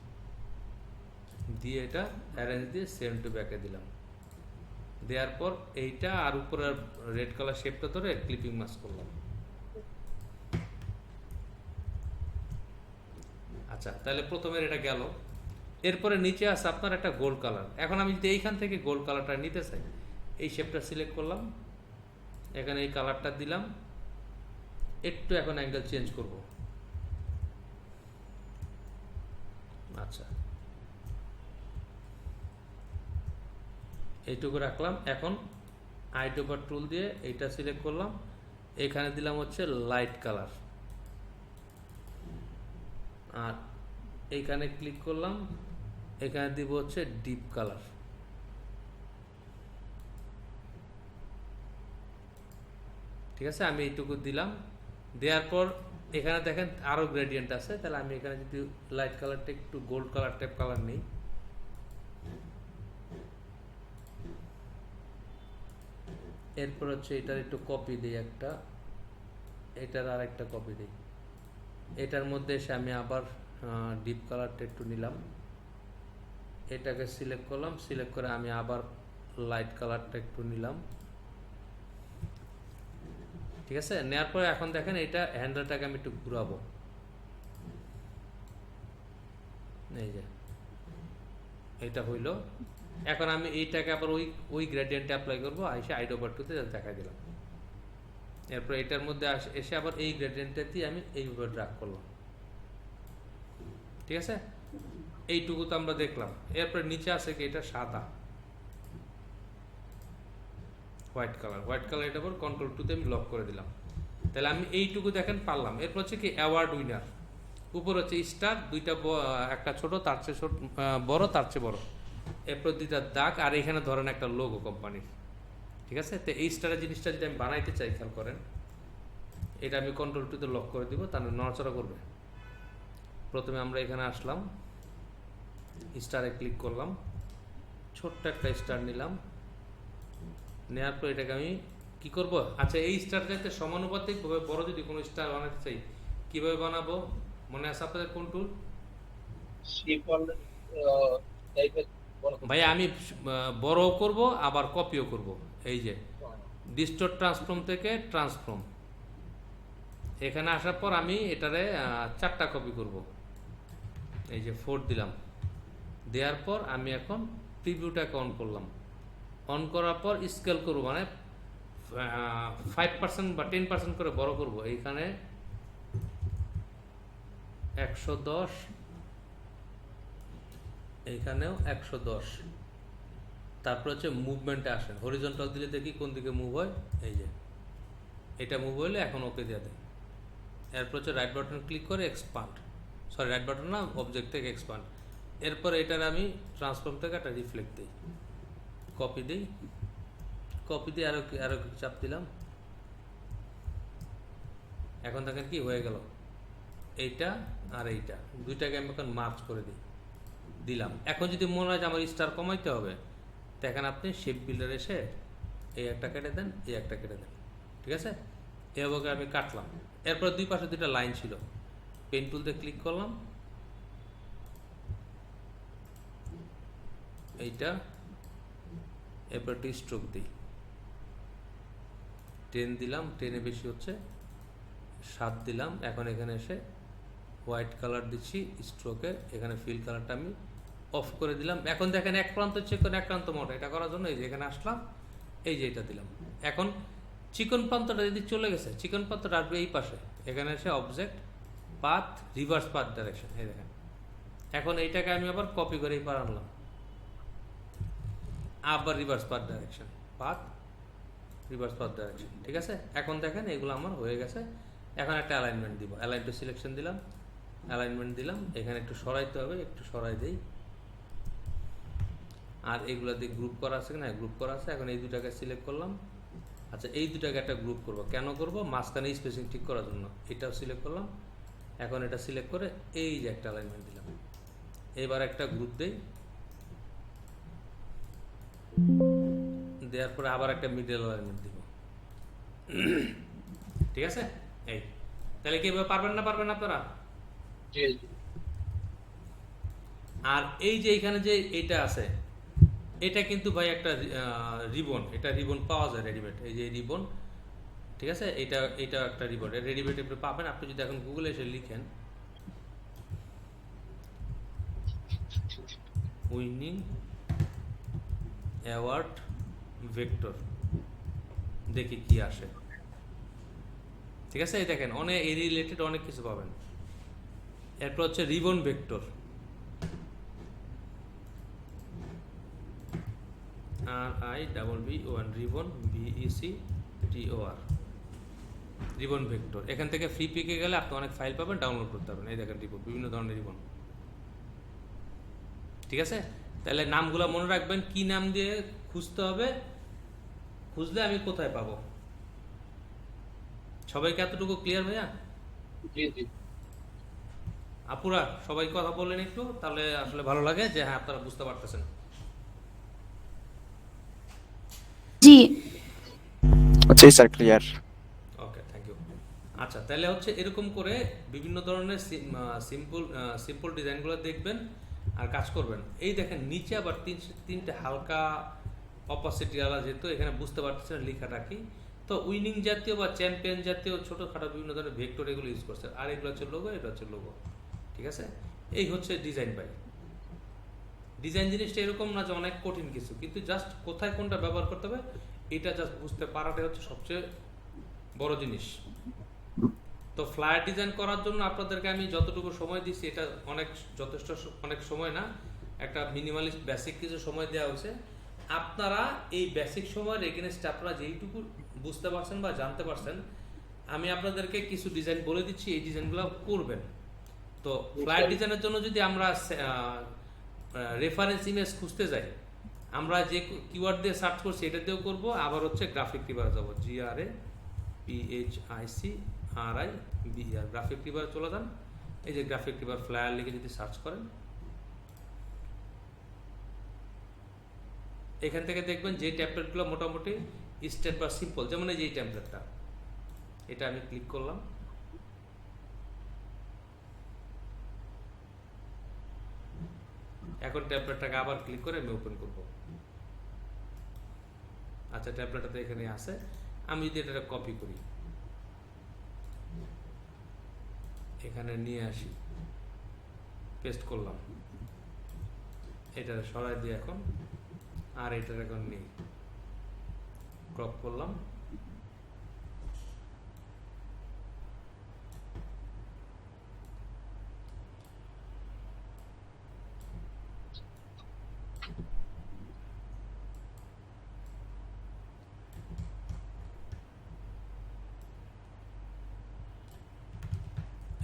দিয়ে এটা অ্যারেঞ্জ দিয়ে সেম টু ব্যাকে দিলাম। দেওয়ার পর এইটা আর উপরে রেড কালার শেপটা ধরে ক্লিপিং মাস্ক করলাম। আচ্ছা, তাহলে প্রথমে এটা গেল। এরপরে নিচে আছে আপনার একটা গোল্ড কালার। এখন আমি যদি এইখান থেকে গোল্ড কালারটা নিতে চাই, এই শেপটা সিলেক্ট করলাম, এখানে এই কালারটা দিলাম, একটু এখন অ্যাঙ্গেল চেঞ্জ করব। আচ্ছা, এইটুকু রাখলাম। এখন আইটোপার টুল দিয়ে এইটা সিলেক্ট করলাম, এখানে দিলাম হচ্ছে লাইট কালার, আর এইখানে ক্লিক করলাম, এখানে দিব হচ্ছে ডিপ কালার। ঠিক আছে, আমি এইটুকু দিলাম। দেওয়ার পর এখানে দেখেন আরো গ্রেডিয়েন্ট আছে, তাহলে আমি এখানে যদি লাইট কালারটা একটু গোল্ড কালার টাইপ কালার নেই, এরপর হচ্ছে এটার একটু কপি দিই একটা, এটার আর একটা কপি দিই। এটার মধ্যে এসে আমি আবার ডিপ কালারটা একটু নিলাম, এটাকে সিলেক্ট করলাম, সিলেক্ট করে আমি আবার লাইট কালারটা একটু নিলাম। ঠিক আছে, নেওয়ার পরে এখন দেখেন এটা হ্যান্ডেলটাকে আমি একটু ঘুরাবো, এই যে এটা হইলো। এখন আমি এইটাকে আবার ওই গ্রেডিয়েন্টে অ্যাপ্লাই করবো, এসে আইড ওভার টুতে দেখাই দিলাম। এরপর এটার মধ্যে এসে আবার এই গ্রেডিয়েন্টটাতে আমি এইভাবে ড্রাগ করলাম। ঠিক আছে, এইটুকু তো আমরা দেখলাম। এরপর নিচে আছে কি, এটা সাদা হোয়াইট কালার, এটার উপর কন্ট্রোল টুতে আমি লক করে দিলাম। তাহলে আমি এইটুকু দেখেন পারলাম। এরপর হচ্ছে কি অ্যাওয়ার্ড উইনার, উপর হচ্ছে স্টার, দুইটা একটা ছোট, তার চেয়ে ছোট, বড়, তার চেয়ে বড়, এরপর দুইটা দাগ, আর এখানে ধরেন একটা লোগো কোম্পানির। ঠিক আছে, তো এই স্টারের জিনিসটা যদি আমি বানাইতে চাই, খেয়াল করেন, এটা আমি কন্ট্রোল টুতে লক করে দিব, তাহলে নড়াচড়া করবে। প্রথমে আমরা এখানে আসলাম, স্টারে ক্লিক করলাম, ছোট্ট একটা স্টার নিলাম, নেওয়ার পর এটাকে আমি কি করব, আচ্ছা এই স্টার যাতে সমানুপাতিক ভাবে বড় যদি কোনো স্টার বানাতে চাই, কিভাবে বানাবো মনে আছে আপনাদের? কোন টুল টাইপের ভাই? আমি বড় করব আবার কপিও করব। এই যে ডিস্টোর ট্রান্সফর্ম থেকে ট্রান্সফর্ম, এখানে আসার পর আমি এটারে 4টা কপি করব। এই যে 4 দিলাম, দেওয়ার পর আমি এখন প্রিভিউটাকে অন করলাম, অন করার পর স্কেল করব, মানে 5% বা 10% করে বড় করব। এইখানে 110, এইখানেও 110। তারপর হচ্ছে মুভমেন্টে আসেন, হরিজন্টাল দিলে দেখি কোন দিকে মুভ হয়। এই যে এটা মুভ হইলে এখন ওকে দিয়ে দেয়। এরপর হচ্ছে রাইট বাটন ক্লিক করে এক্সপান্ড, সরি রাইট বাটন না, অবজেক্ট থেকে এক্সপান্ড। এরপর এটার আমি ট্রান্সফর্ম থেকে একটা রিফ্লেক্ট দিই, কপি দিই, কপি দিয়ে আরো চাপ দিলাম। এখন দেখেন কি হয়ে গেল, এইটা আর এইটা দুইটাকে আমি এখন মার্চ করে দিলাম। এখন যদি মনে হয় যে আমার স্টার কমাইতে হবে, দেখেন আপনি শেপ বিল্ডার এসে এই একটা কেটে দেন, এই একটা কেটে দেন। ঠিক আছে, এভাবে আমি কাটলাম। এরপর দুই পাশে দুইটা লাইন ছিল, পেন টুল দিয়ে ক্লিক করলাম, এইটা, এরপর একটি স্ট্রোক দিই, 10 দিলাম, 10-এ বেশি হচ্ছে, 7 দিলাম। এখন এখানে এসে হোয়াইট কালার দিচ্ছি স্ট্রোকে, এখানে ফিল কালারটা আমি অফ করে দিলাম। এখন দেখেন এক প্রান্ত চিকন, এক প্রান্ত মোটা, এটা করার জন্য এই যে এখানে আসলাম, এই যে এটা দিলাম। এখন চিকন প্রান্তটা যদি চলে গেছে, চিকন প্রান্তটা আসবে এই পাশে, এখানে এসে object path, reverse path direction, এই দেখেন। এখন এইটাকে আমি আবার কপি করে এই পার আনলাম, আবার reverse path direction, path reverse path direction. ঠিক আছে, এখন দেখেন এগুলো আমার হয়ে গেছে। এখন একটা অ্যালাইনমেন্ট দিব, অ্যালাইন টু সিলেকশন দিলাম, অ্যালাইনমেন্ট দিলাম, এখানে একটু সরাইতে হবে, একটু সরাই দেই। আর এগুলো দিয়ে গ্রুপ করা আছে কিনা, গ্রুপ করা আছে। এখন এই দুটাকে সিলেক্ট করলাম, আচ্ছা এই দুটাকে একটা গ্রুপ করব, কেন করব, মাঝখানে স্পেসিং ঠিক করার জন্য। এটাও সিলেক্ট করলাম, এখন এটা সিলেক্ট করে এই যে একটা অ্যালাইনমেন্ট দিলাম। এবার একটা গ্রুপ দেই, দেওয়ার পরে আবার একটা মিডল অ্যালাইনমেন্ট দিব। ঠিক আছে, এই তাহলে কি এভাবে পারবেন না আপনারা? আর এই যে এখানে যে এইটা আছে, এটা কিন্তু ভাই একটা রিবন, এটা রিবন পাওয়া যায় রেডিমেড, এই যে রিবন। ঠিক আছে, এটা একটা রিবন রেডিমেড আপনি পাবেন। আপনি যদি এখন গুগলে এসে লিখেন উইনিং অ্যাওয়ার্ড ভেক্টর, দেখি কি আসে। ঠিক আছে, এই দেখেন অনেক এই রিলেটেড অনেক কিছু পাবেন। এরপর হচ্ছে ribbon vector, RIBBON, ribbon, VECTOR। Ribbon vector. এখান থেকে ফ্রি পিকে গেলে আপনি অনেক ফাইল পাবেন, ডাউনলোড করতে পারবেন। এই দেখেন রিবন, বিভিন্ন ধরনের রিবন। ঠিক আছে, তাহলে নামগুলো মনে রাখবেন, কি নাম দিয়ে খুঁজতে হবে, খুঁজলে আমি কোথায় পাবো। সবাইকে এতটুকু ক্লিয়ার ভাইয়া? জি জি। আপুরা সবাই কথা বললেন একটু, তাহলে আসলে ভালো লাগে যে হ্যাঁ আপনারা বুঝতে পারতেছেন। জি জি sir, clear. Okay, thank you. আচ্ছা, তাহলে হচ্ছে এরকম করে বিভিন্ন ধরনের সিম্পল ডিজাইনগুলো দেখবেন আর কাজ করবেন। এই দেখেন নিচে আবার তিনটে হালকা অপাসিটি আলা, যেহেতু এখানে বুঝতে পারতেছেন লেখাটা কি। তো উইনিং জাতীয় বা চ্যাম্পিয়ন জাতীয় ছোটোখাটো বিভিন্ন ধরনের ভেক্টর এগুলো ইউজ করছে। আর এগুলো হচ্ছে লোগো, এটা হচ্ছে লোগো। ঠিক আছে, এই হচ্ছে ডিজাইন বাই। ডিজাইন জিনিসটা এরকম না যে অনেক কঠিন কিছু, কিন্তু জাস্ট কোথায় কোনটা ব্যবহার করতে হবে এটা জাস্ট বুঝতে পারাটাই হচ্ছে সবচেয়ে বড় জিনিস। তো ফ্লায়ার ডিজাইন করার জন্য আপনাদেরকে আমি যতটুকু সময় দিচ্ছি এটা যথেষ্ট অনেক সময় না, একটা মিনিমালিস্ট বেসিক কিছু সময় দেওয়া হয়েছে। আপনারা এই বেসিক সময়ের এগেনস্টে আপনারা যেইটুকু বুঝতে পারছেন বা জানতে পারছেন, আমি আপনাদেরকে কিছু ডিজাইন বলে দিচ্ছি, এই ডিজাইনগুলো করবেন। তো ফ্লায়ার ডিজাইনের জন্য যদি আমরা রেফারেন্স ইমেজ খুঁজতে যাই, আমরা যে কিওয়ার্ড দিয়ে সার্চ করছি এটা দিয়েও করবো, আবার হচ্ছে গ্রাফিক রিভার যাবো, GRAPHICRIBR, গ্রাফিক রিভার চলে যান। এই যে গ্রাফিক রিভার ফ্লায়ার লিখে যদি সার্চ করেন, এখান থেকে দেখবেন যে টেমপ্লেটগুলো মোটামুটি স্টেপ বা সিম্পল, যেমন এই যে টেমপ্লেটটা, এটা আমি ক্লিক করলাম। এখন ট্যাবলেটটাকে আবার ক্লিক করে আমি ওপেন করব। আচ্ছা, ট্যাবলেটটা তো এখানে আছে। আমি যদি এটা কপি করি, এখানে নিয়ে আসি, পেস্ট করলাম, এটা সরাই দিয়ে এখন, আর এটার এখন নেই, ক্রপ করলাম,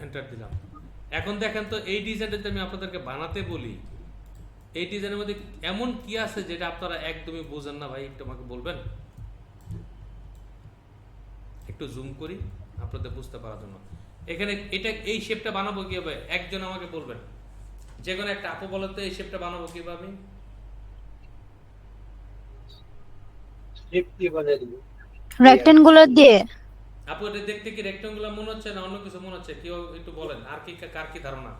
এন্টার দিলাম। এখন দেখেন তো এই ডিজাইনটা যদি আমি আপনাদেরকে বানাতে বলি, এই ডিজাইনের মধ্যে এমন কি আছে যেটা আপনারা একদমই বোঝেন না ভাই, একটু আমাকে বলবেন? একটু জুম করি আপনাদের বুঝতে পারার জন্য। এখানে এটা এই শেপটা বানাবো কিভাবে একজন আমাকে বলবেন? যে কোনো একটা আপু বলো তো, এই শেপটা বানাবো কিভাবে? শেপ কি বানিয়ে দিব? রেক্টেঙ্গুলার দিয়ে। আপু এটা দেখতে কি রেক্টেঙ্গুলার মনে হচ্ছে না অন্য কিছু মনে হচ্ছে? কেউ একটু বলেন, আর কি কার কি ধারণা?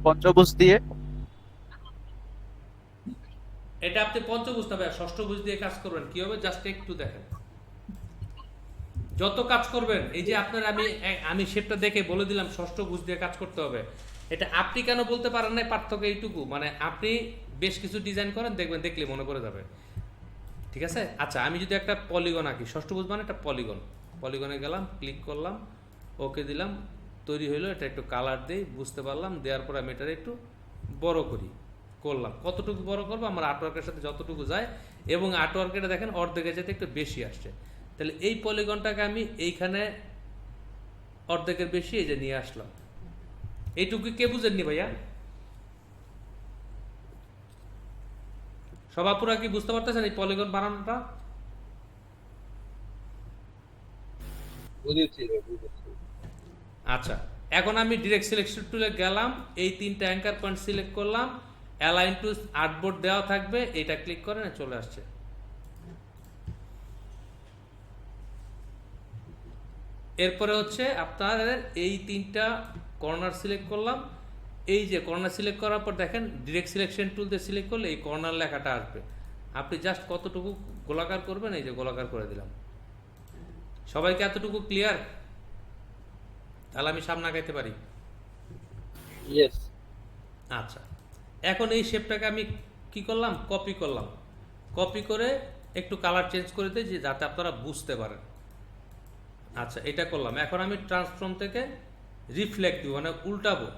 পঞ্চভুজ দিয়ে। এটা আপনি পঞ্চভুজ না ভাই, ষষ্ঠভুজ দিয়ে কাজ করবেন। কি হবে জাস্ট একটু দেখেন। যত কাজ করবেন, এই যে আপনার আমি শেপটা দেখে বলে দিলাম ষষ্ঠভুজ দিয়ে কাজ করতে হবে। এটা আপনি কেন বলতে পারেন না? পার্থক্য এইটুকু, মানে আপনি বেশ কিছু ডিজাইন করেন, দেখবেন দেখলে মনে পড়ে যাবে। ঠিক আছে, আচ্ছা আমি যদি একটা পলিগন আঁকি, ষষ্ঠভুজ মানে একটা পলিগনে গেলাম, ক্লিক করলাম, ওকে দিলাম, তৈরি হইলো। এটা একটু কালার দেই, বুঝতে পারলাম। দেওয়ার পর আমি এটা একটু বড় করলাম। কতটুকু বড় করবো? আমার আর্টওয়ার্কের সাথে যতটুকু যায়, এবং আর্টওয়ার্কেটা দেখেন অর্ধেকের যেতে একটু বেশি আসছে। তাহলে এই পলিগনটাকে আমি এইখানে অর্ধেকের বেশি এই যে নিয়ে আসলাম। এইটুকু কে বুঝেননি ভাইয়া? সবাপুরা কি বুঝতে পারতেছেন এই পলিগন বানানোটা? বুঝেছি। আচ্ছা, এখন আমি ডিরেক্ট সিলেকশন টুলে গেলাম, এই তিনটা অ্যাঙ্কার পয়েন্ট সিলেক্ট করলাম, অ্যালাইন টু আর্টবোর্ড দেওয়া থাকবে, এটা ক্লিক করেন, চলে আসছে। এরপরে হচ্ছে আপনাদের এই তিনটা কর্নার সিলেক্ট করলাম। এই যে কর্নার সিলেক্ট করার পর দেখেন ডিরেক্ট সিলেকশন টুল দিয়ে সিলেক্ট করলে এই কর্নার লেখাটা আসবে। আপনি জাস্ট কতটুকু গোলাকার করবেন, এই যে গোলাকার করে দিলাম। সবাইকে এতটুকু ক্লিয়ার? তাহলে আমি সামনে আগাইতে পারি। ইয়েস। আচ্ছা, এখন এই শেপটাকে আমি কি করলাম? কপি করে একটু কালার চেঞ্জ করে দিই, যে যাতে আপনারা বুঝতে পারেন। আচ্ছা, এটা করলাম। এখন আমি ট্রান্সফর্ম থেকে রিফ্লেক্ট দিব, মানে উল্টাবো।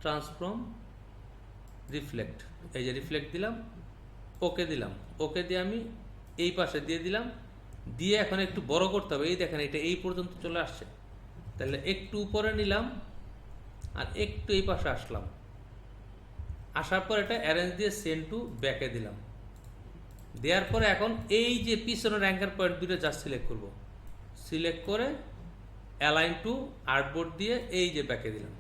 ট্রান্সফর্ম রিফ্লেক্ট, এই যে রিফ্লেক্ট দিলাম, ওকে দিলাম, ওকে দিয়ে আমি এই পাশে দিয়ে দিলাম, দিয়ে এখন একটু বড় করতে হবে। এই দেখেন এটা এই পর্যন্ত চলে আসছে, তাহলে একটু উপরে নিলাম আর একটু এই পাশে আসলাম, আসার পর এটা অ্যারেঞ্জ দিয়ে সেন্ড টু ব্যাকে দিলাম। দেওয়ার পরে এখন এই যে পিছনের অ্যাঙ্কার পয়েন্ট দুটো জাস্ট সিলেক্ট করব, সিলেক্ট করে অ্যালাইন টু আর্টবোর্ড দিয়ে এই যে ব্যাকে দিলাম।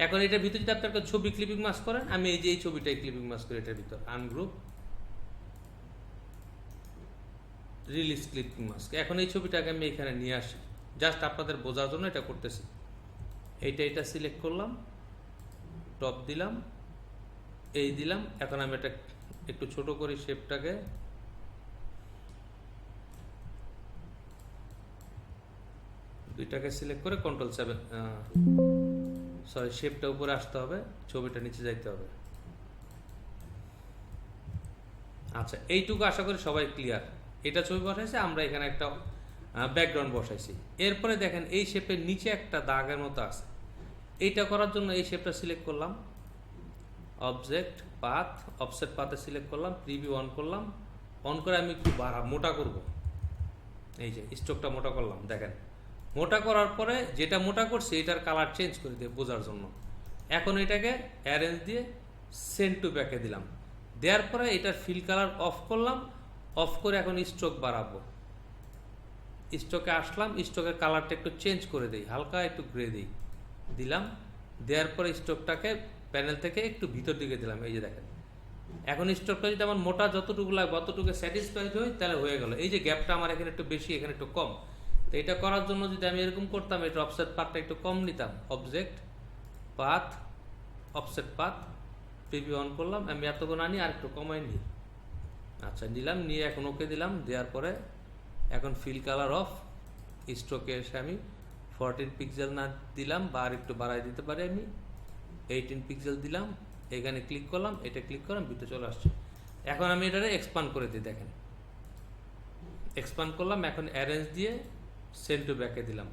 এখন এটার ভিতরে যদি আপনার ছবি ক্লিপিং মাস্ক করেন, আমি এই যে এই ছবিটাই ক্লিপিং মাস্ক করি এটার ভিতর, আনগ্রুপ রিলিজ ক্লিপিং মাস্ক। এখন এই ছবিটাকে আমি এখানে নিয়ে আসি, জাস্ট আপনাদের বোঝার জন্য এটা করতেছি। এটা সিলেক্ট করলাম, টপ দিলাম, এই দিলাম। এখন আমি এটা একটু ছোট করি শেপটাকে, দুইটাকে সিলেক্ট করে Ctrl+7, সরি শেপটা উপরে আসতে হবে, ছবিটা নিচে যাইতে হবে। আচ্ছা, এইটুকু আশা করি সবাই ক্লিয়ার। এটা ছবি বসাইছে, আমরা এখানে একটা ব্যাকগ্রাউন্ড বসাইছি। এরপরে দেখেন এই শেপের নিচে একটা দাগের মতো আছে, এইটা করার জন্য এই শেপটা সিলেক্ট করলাম, অবজেক্ট পাথ, অফসেট পাথে সিলেক্ট করলাম, প্রিভিউ অন করলাম, অন করে আমি একটু মোটা করব। এই যে স্ট্রোকটা মোটা করলাম, দেখেন মোটা করার পরে যেটা মোটা করছি এটার কালার চেঞ্জ করে দিয়ে বোঝার জন্য। এখন এটাকে অ্যারেঞ্জ দিয়ে সেন্ড টু ব্যাকে দিলাম, দেওয়ার পরে এটার ফিল কালার অফ করলাম, অফ করে এখন স্ট্রোক বাড়াবো। স্ট্রোকে আসলাম, স্ট্রোকের কালারটা একটু চেঞ্জ করে দিই, হালকা একটু গ্রে দিই, দিলাম। দেওয়ার পরে স্ট্রোকটাকে প্যানেল থেকে একটু ভিতর দিকে দিলাম, এই যে দেখেন। এখন স্ট্রোকটা যদি আমার মোটা যতটুকু লাগবে অতটুকু স্যাটিসফাইড হই, তাহলে হয়ে গেল। এই যে গ্যাপটা আমার এখানে একটু বেশি, এখানে একটু কম, তো এটা করার জন্য যদি আমি এরকম করতাম, এটা অফসেট পাথটা একটু কম নিতাম, object path, offset path, preview on করলাম, আমি এতক্ষণ আনি আর একটু কমাই নিই। আচ্ছা নিলাম, নিয়ে এখন ওকে দিলাম। দেওয়ার পরে এখন ফিল কালার অফ, স্ট্রোকে এসে আমি 14 পিক্সেল না দিলাম, বা আর একটু বাড়াই দিতে পারি, আমি 18 পিক্সেল দিলাম। এখানে ক্লিক করলাম, এটা ক্লিক করলাম, ভিতরে চলে আসছে। এখন আমি এটারে এক্সপান্ড করে দিই, দেখেন এক্সপান্ড করলাম। এখন অ্যারেঞ্জ দিয়ে সেন্ড টু ব্যাকে দিলাম।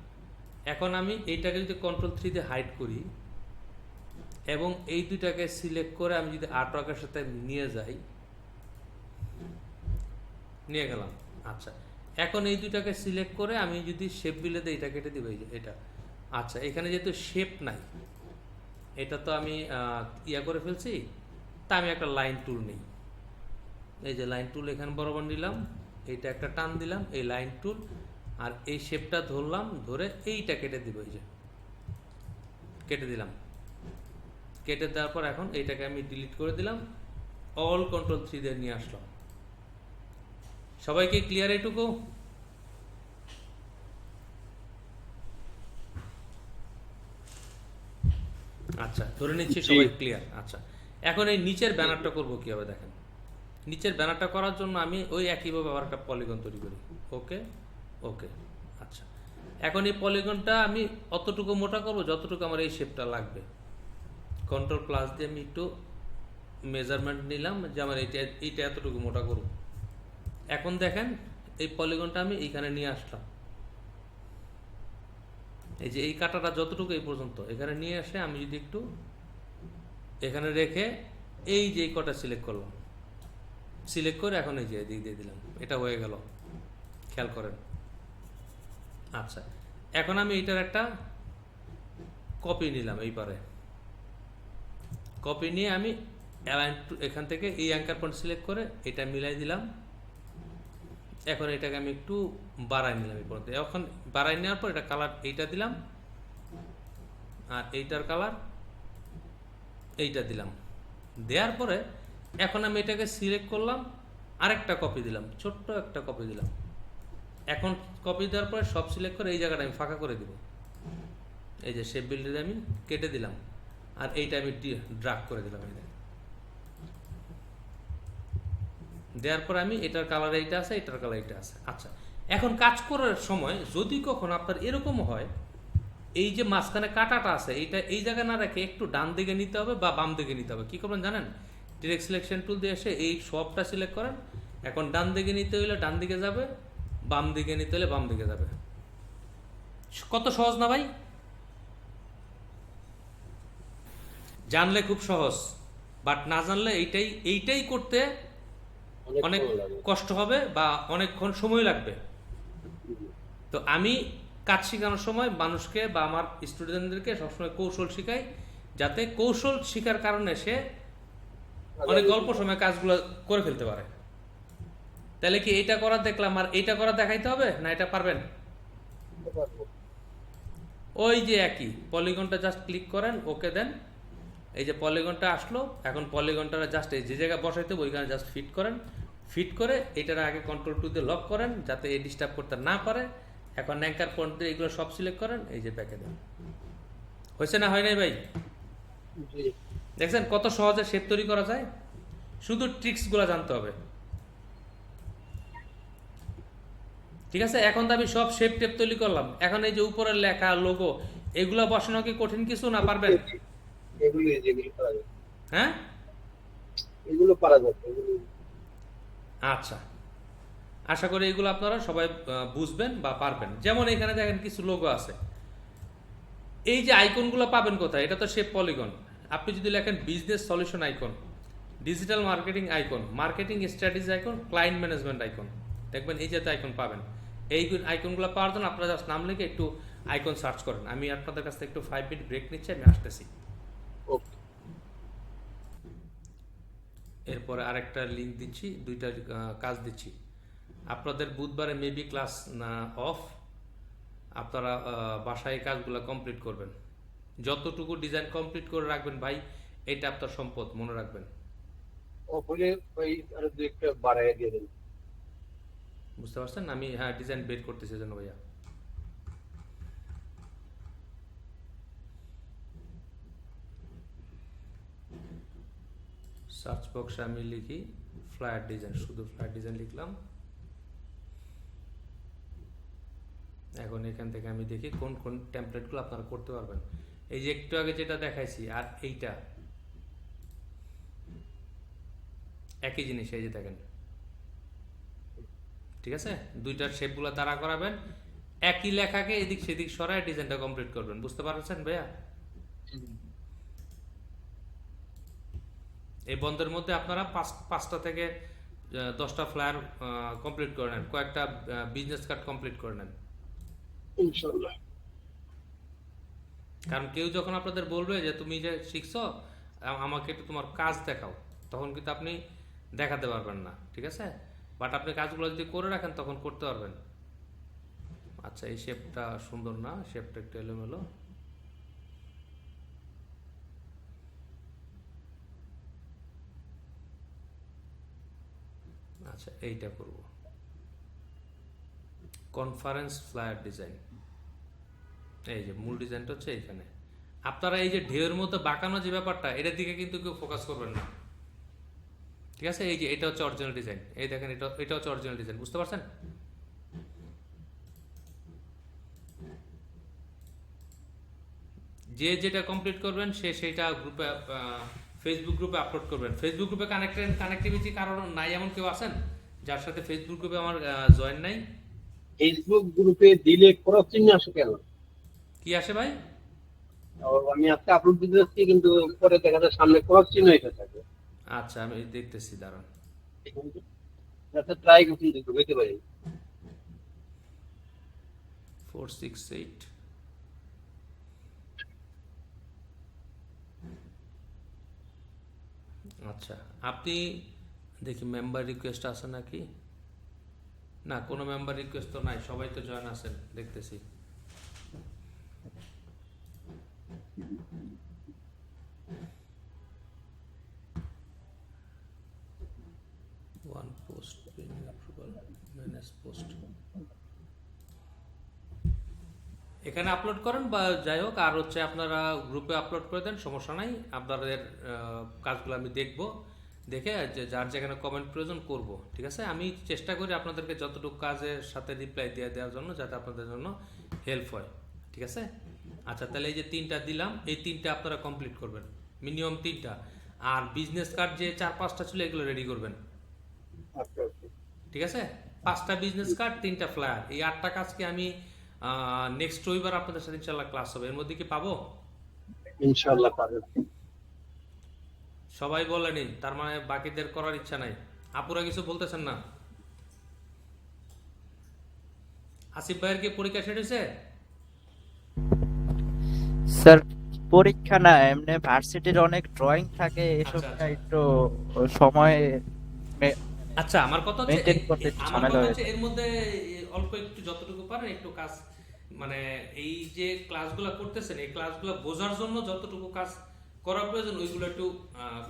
এখন আমি এইটাকে যদি Ctrl+3 দিয়ে হাইড করি এবং এই দুইটাকে সিলেক্ট করে আমি যদি আর্টওয়ার্কের সাথে নিয়ে যাই, নিয়ে গেলাম। আচ্ছা, এখন এই দুইটাকে সিলেক্ট করে আমি যদি শেপ বিলে দিই, এটা কেটে দিব, এই যে এটা। আচ্ছা, এখানে যেহেতু শেপ নাই, এটা তো আমি ইয়া করে ফেলছি, তা আমি একটা লাইন টুল নিই। এই যে লাইন টুল এখানে বরাবর নিলাম, এইটা একটা টান দিলাম, এই লাইন টুল, আর এই শেপটা ধরলাম, ধরে এইটা কেটে দিব, এই যে কেটে দিলাম। কেটে দেওয়ার পর এখন এইটাকে আমি ডিলিট করে দিলাম, অল Ctrl+3 দিয়ে নিয়ে আসলাম। সবাইকে ক্লিয়ার এইটুকু? আচ্ছা, ধরে নিচ্ছি সবাই ক্লিয়ার। আচ্ছা, এখন এই নিচের ব্যানারটা করব কিভাবে দেখেন। নিচের ব্যানারটা করার জন্য আমি ওই একইভাবে আবার একটা পলিগন তৈরি করি, ওকে ওকে। আচ্ছা, এখন এই পলিগনটা আমি অতটুকু মোটা করব যতটুকু আমার এই শেপটা লাগবে। Ctrl+ দিয়ে আমি একটু মেজারমেন্ট নিলাম যে আমার এইটা এতটুকু মোটা করব। এখন দেখেন এই পলিগনটা আমি এইখানে নিয়ে আসলাম, এই যে এই কাটাটা যতটুকু এই পর্যন্ত এখানে নিয়ে আসে আমি যদি একটু এখানে রেখে এই যে কটা সিলেক্ট করলাম, সিলেক্ট করে এখন এই যে এদিক দিয়ে দিলাম, এটা হয়ে গেল, খেয়াল করেন। আচ্ছা, এখন আমি এটার একটা কপি নিলাম, এই পারে কপি নিয়ে আমি এখান থেকে এই অ্যাঙ্কার পয়েন্ট সিলেক্ট করে এটা মিলাই দিলাম। এখন এটাকে আমি একটু বাড়াই নিলাম এই পর্যন্ত। এখন বাড়াই নেওয়ার পর এটা কালার এইটা দিলাম, আর এইটার কালার এইটা দিলাম। দেওয়ার পরে এখন আমি এটাকে সিলেক্ট করলাম, আরেকটা কপি দিলাম, ছোট্ট একটা কপি দিলাম। এখন কপি দেওয়ার পরে সব সিলেক্ট করে এই জায়গাটা আমি ফাঁকা করে দিব, এই যে শেপ বিল্ডারে আমি কেটে দিলাম, আর এইটা আমি ড্রাগ করে দিলাম। দেওয়ার পর আমি এটার কালার এইটা আছে, এটার কালার এইটা আছে। আচ্ছা, এখন কাজ করার সময় যদি কখন আপনার এরকম হয়, এই যে মাঝখানে কাটাটা আছে এইটা এই জায়গায় না রেখে একটু ডান দিকে নিতে হবে বা বাম দিকে নিতে হবে। কি করবেন জানেন? ডিরেক্ট সিলেকশন টুল দিয়ে এসে এই সবটা সিলেক্ট করেন। এখন ডান দিকে নিতে হলে ডান দিকে যাবে, বাম দিকে নিতে হলে বাম দিকে যাবে। কত সহজ না ভাই? জানলে খুব সহজ। বাট না জানলে এইটাই করতে অনেক সময় লাগে। কষ্ট হবে বা অনেকক্ষণ সময় লাগবে। তো আমি কাজ শেখানোর সময় মানুষকে বা আমার স্টুডেন্টদেরকে সবসময় কৌশল শেখাই, যাতে কৌশল শেখার কারণে সে অনেক অল্প সময়ে কাজগুলো করে ফেলতে পারে। তাহলে কি এইটা করা দেখলাম আর এইটা করা দেখাইতে হবে, না এটা পারবেন? ওই যে একই পলিগনটা জাস্ট ক্লিক করেন, ওকে দেন, এই যে পলিগনটা আসলো, এখন পলিগনটা জাস্ট এই যে জায়গায় বসাইতে হবে ওইখানে জাস্ট ফিট করেন, ফিট করে এটার আগে কন্ট্রোল টু দিয়ে লক করেন যাতে এই ডিস্টার্ব করতে না পারে। এখন অ্যাঙ্কার পয়েন্ট দিয়ে এগুলো সব সিলেক্ট করেন, এই যে ব্যাকে দেন। হয়েছে না হয় নাই ভাই? জি। দেখছেন কত সহজে শেপ তৈরি করা যায়, শুধু ট্রিক্সগুলো জানতে হবে। ঠিক আছে, এখন তো আমি সব শেপ টেপ তৈরি করলাম, এখন এই যে উপরের লেখা লোগো এগুলো বসানো কি কঠিন কিছু না, পারবেন? যেগুলো পারা যায়, হ্যাঁ, এগুলো পারা যাচ্ছে, এগুলো আচ্ছা, আশা করি এগুলো আপনারা সবাই বুঝবেন বা পারবেন। যেমন এখানে দেখেন কিছু লোগো আছে, এই যে আইকনগুলো পাবেন কোথায়? এটা তো শেপ পলিগন। আপনি যদি লেখেন business solution icon, digital marketing icon, marketing strategy icon, client management icon, দেখবেন এই জাতীয় আইকন পাবেন। এই আইকনগুলো পাওয়ার জন্য আপনারা জাস্ট নাম লিখে একটু আইকন সার্চ করেন। আমি আপনাদের কাছ থেকে একটু 5 মিনিট ব্রেক নিচ্ছি, আমি আসতেছি। ওকে। এরপরে আরেকটা লিঙ্ক দিচ্ছি, দুইটা কাজ দিচ্ছি। আপনাদের বুধবারে মেবি ক্লাস অফ, আপনারা বাসায় এই কাজগুলো কমপ্লিট করবেন। যতটুকু ডিজাইন কমপ্লিট করে রাখবেন ভাই, এটা আপনার সম্পদ, মনে রাখবেন। ওপরে ওই আরো দুই একটা বাড়ায় দিয়ে দেন। বুঝতে পারছেন? আমি হ্যাঁ ডিজাইন বের করতেছি জন্য ভাইয়া। সার্চ বক্সে আমি লিখি ফ্লায়ার ডিজাইন, শুধু ফ্লায়ার ডিজাইন লিখলাম। এখন এখান থেকে আমি দেখি কোন কোন টেমপ্লেটগুলো আপনারা করতে পারবেন। এই যে একটু আগে যেটা দেখাইছি আর এইটা একই জিনিস, এই যে দেখেন, ঠিক আছে? দুইটার শেপগুলো তারা করাবেন, একই লেখাকে এদিক সেদিক সরায় ডিজাইনটা কমপ্লিট করবেন। বুঝতে পারছেন ভাইয়া? এই বন্ধের মধ্যে আপনারা 5টা থেকে 10টা ফ্লায়ার কমপ্লিট করে নেন, কয়েকটা বিজনেস কার্ড কমপ্লিট করে নেন। ইনশাআল্লাহ। কারণ কেউ যখন আপনাদের বলবে যে তুমি যে শিখছো আমাকে একটু তোমার কাজ দেখাও, তখন কিন্তু আপনি দেখাতে পারবেন না, ঠিক আছে? বাট আপনি কাজগুলো যদি করে রাখেন তখন করতে পারবেন। আচ্ছা, এই শেপটা সুন্দর না, শেপটা একটু এলোমেলো। আচ্ছা, এইটা করব, কনফারেন্স ফ্লায়ার ডিজাইন। এই যে মূল ডিজাইনটা হচ্ছে এইখানে। আপনারা এই যে ঢেউয়ের মতো বাঁকানো যে ব্যাপারটা, এটার দিকে কিন্তু কেউ ফোকাস করবেন না, ঠিক আছে? এই যে এটা হচ্ছে অরিজিনাল ডিজাইন, এই দেখেন এটা হচ্ছে অরিজিনাল ডিজাইন। বুঝতে পারছেন? যে যেটা কমপ্লিট করবেন সে সেটা গ্রুপে, ফেসবুক গ্রুপে আপলোড করবেন। ফেসবুক গ্রুপে কানেক্টিভিটি কারণ নাই এমন কেউ আছেন যার সাথে ফেসবুক গ্রুপে আমার জয়েন নাই? ফেসবুক গ্রুপে দিলে ক্রস চিহ্ন আসে কেন? কি আসে ভাই? আমি আজকে আপলোড দিতে যাচ্ছি, কিন্তু পরে দেখা যায় সামনে ক্রস চিহ্ন এটা থাকে। আচ্ছা, আমি দেখতেছি, দাঁড়ান। আচ্ছা, ট্রাই করুন, দেখতে পেতে পারি। 468। আচ্ছা, আপনি দেখি মেম্বার রিকোয়েস্ট আছে নাকি? না, কোনো মেম্বার রিকোয়েস্ট তো নাই, সবাই তো জয়েন আছেন দেখতেছি। One post approval, manage post, এখানে আপলোড করেন বা যাই হোক, আর হচ্ছে আপনারা গ্রুপে আপলোড করে দেন, সমস্যা নাই। আপনাদের কাজগুলো আমি দেখব, দেখে যার যেখানে কমেন্ট প্রয়োজন করব, ঠিক আছে? আমি চেষ্টা করি আপনাদেরকে যতটুকু কাজের সাথে রিপ্লাই দিয়ে দেওয়ার জন্য, যাতে আপনাদের জন্য হেল্প হয়, ঠিক আছে? আচ্ছা, তাহলে এই যে 3টা দিলাম, এই 3টা আপনারা কমপ্লিট করবেন, মিনিমাম 3টা। আর বিজনেস কার্ড যে 4-5টা ছিল এগুলো রেডি করবেন, আচ্ছা, ঠিক আছে? 5টা বিজনেস কার্ড, 3টা ফ্লায়ার, এই 8টা কাজকে আমি নেক্সট রবিবার আপনাদের সাথে ইনশাআল্লাহ ক্লাস হবে, এর মধ্যে কি পাবো? ইনশাআল্লাহ পারবেন। সবাই বলেনি, তার মানে বাকিদের করার ইচ্ছা নাই। আপুরা কিছু বলতেছেন না? আসিফ ভাইয়ের কি পরীক্ষা শেষ হয়েছে? স্যার পরীক্ষা না, এমনি ভার্সিটির অনেক ড্রয়িং থাকে, আচ্ছা এসবটা আচ্ছা একটু সময় আচ্ছা, আমার কথা হচ্ছে মেনটেন করতে একটু আমার ঝামেলা কথা হয়ে হচ্ছে যায়। এর মধ্যে অল্প একটু যতটুকু পারেন একটু কাজ, মানে এই যে ক্লাসগুলো করতেছেন এই ক্লাসগুলো বোঝার জন্য যতটুকু কাজ করা প্রয়োজন ওইগুলো একটু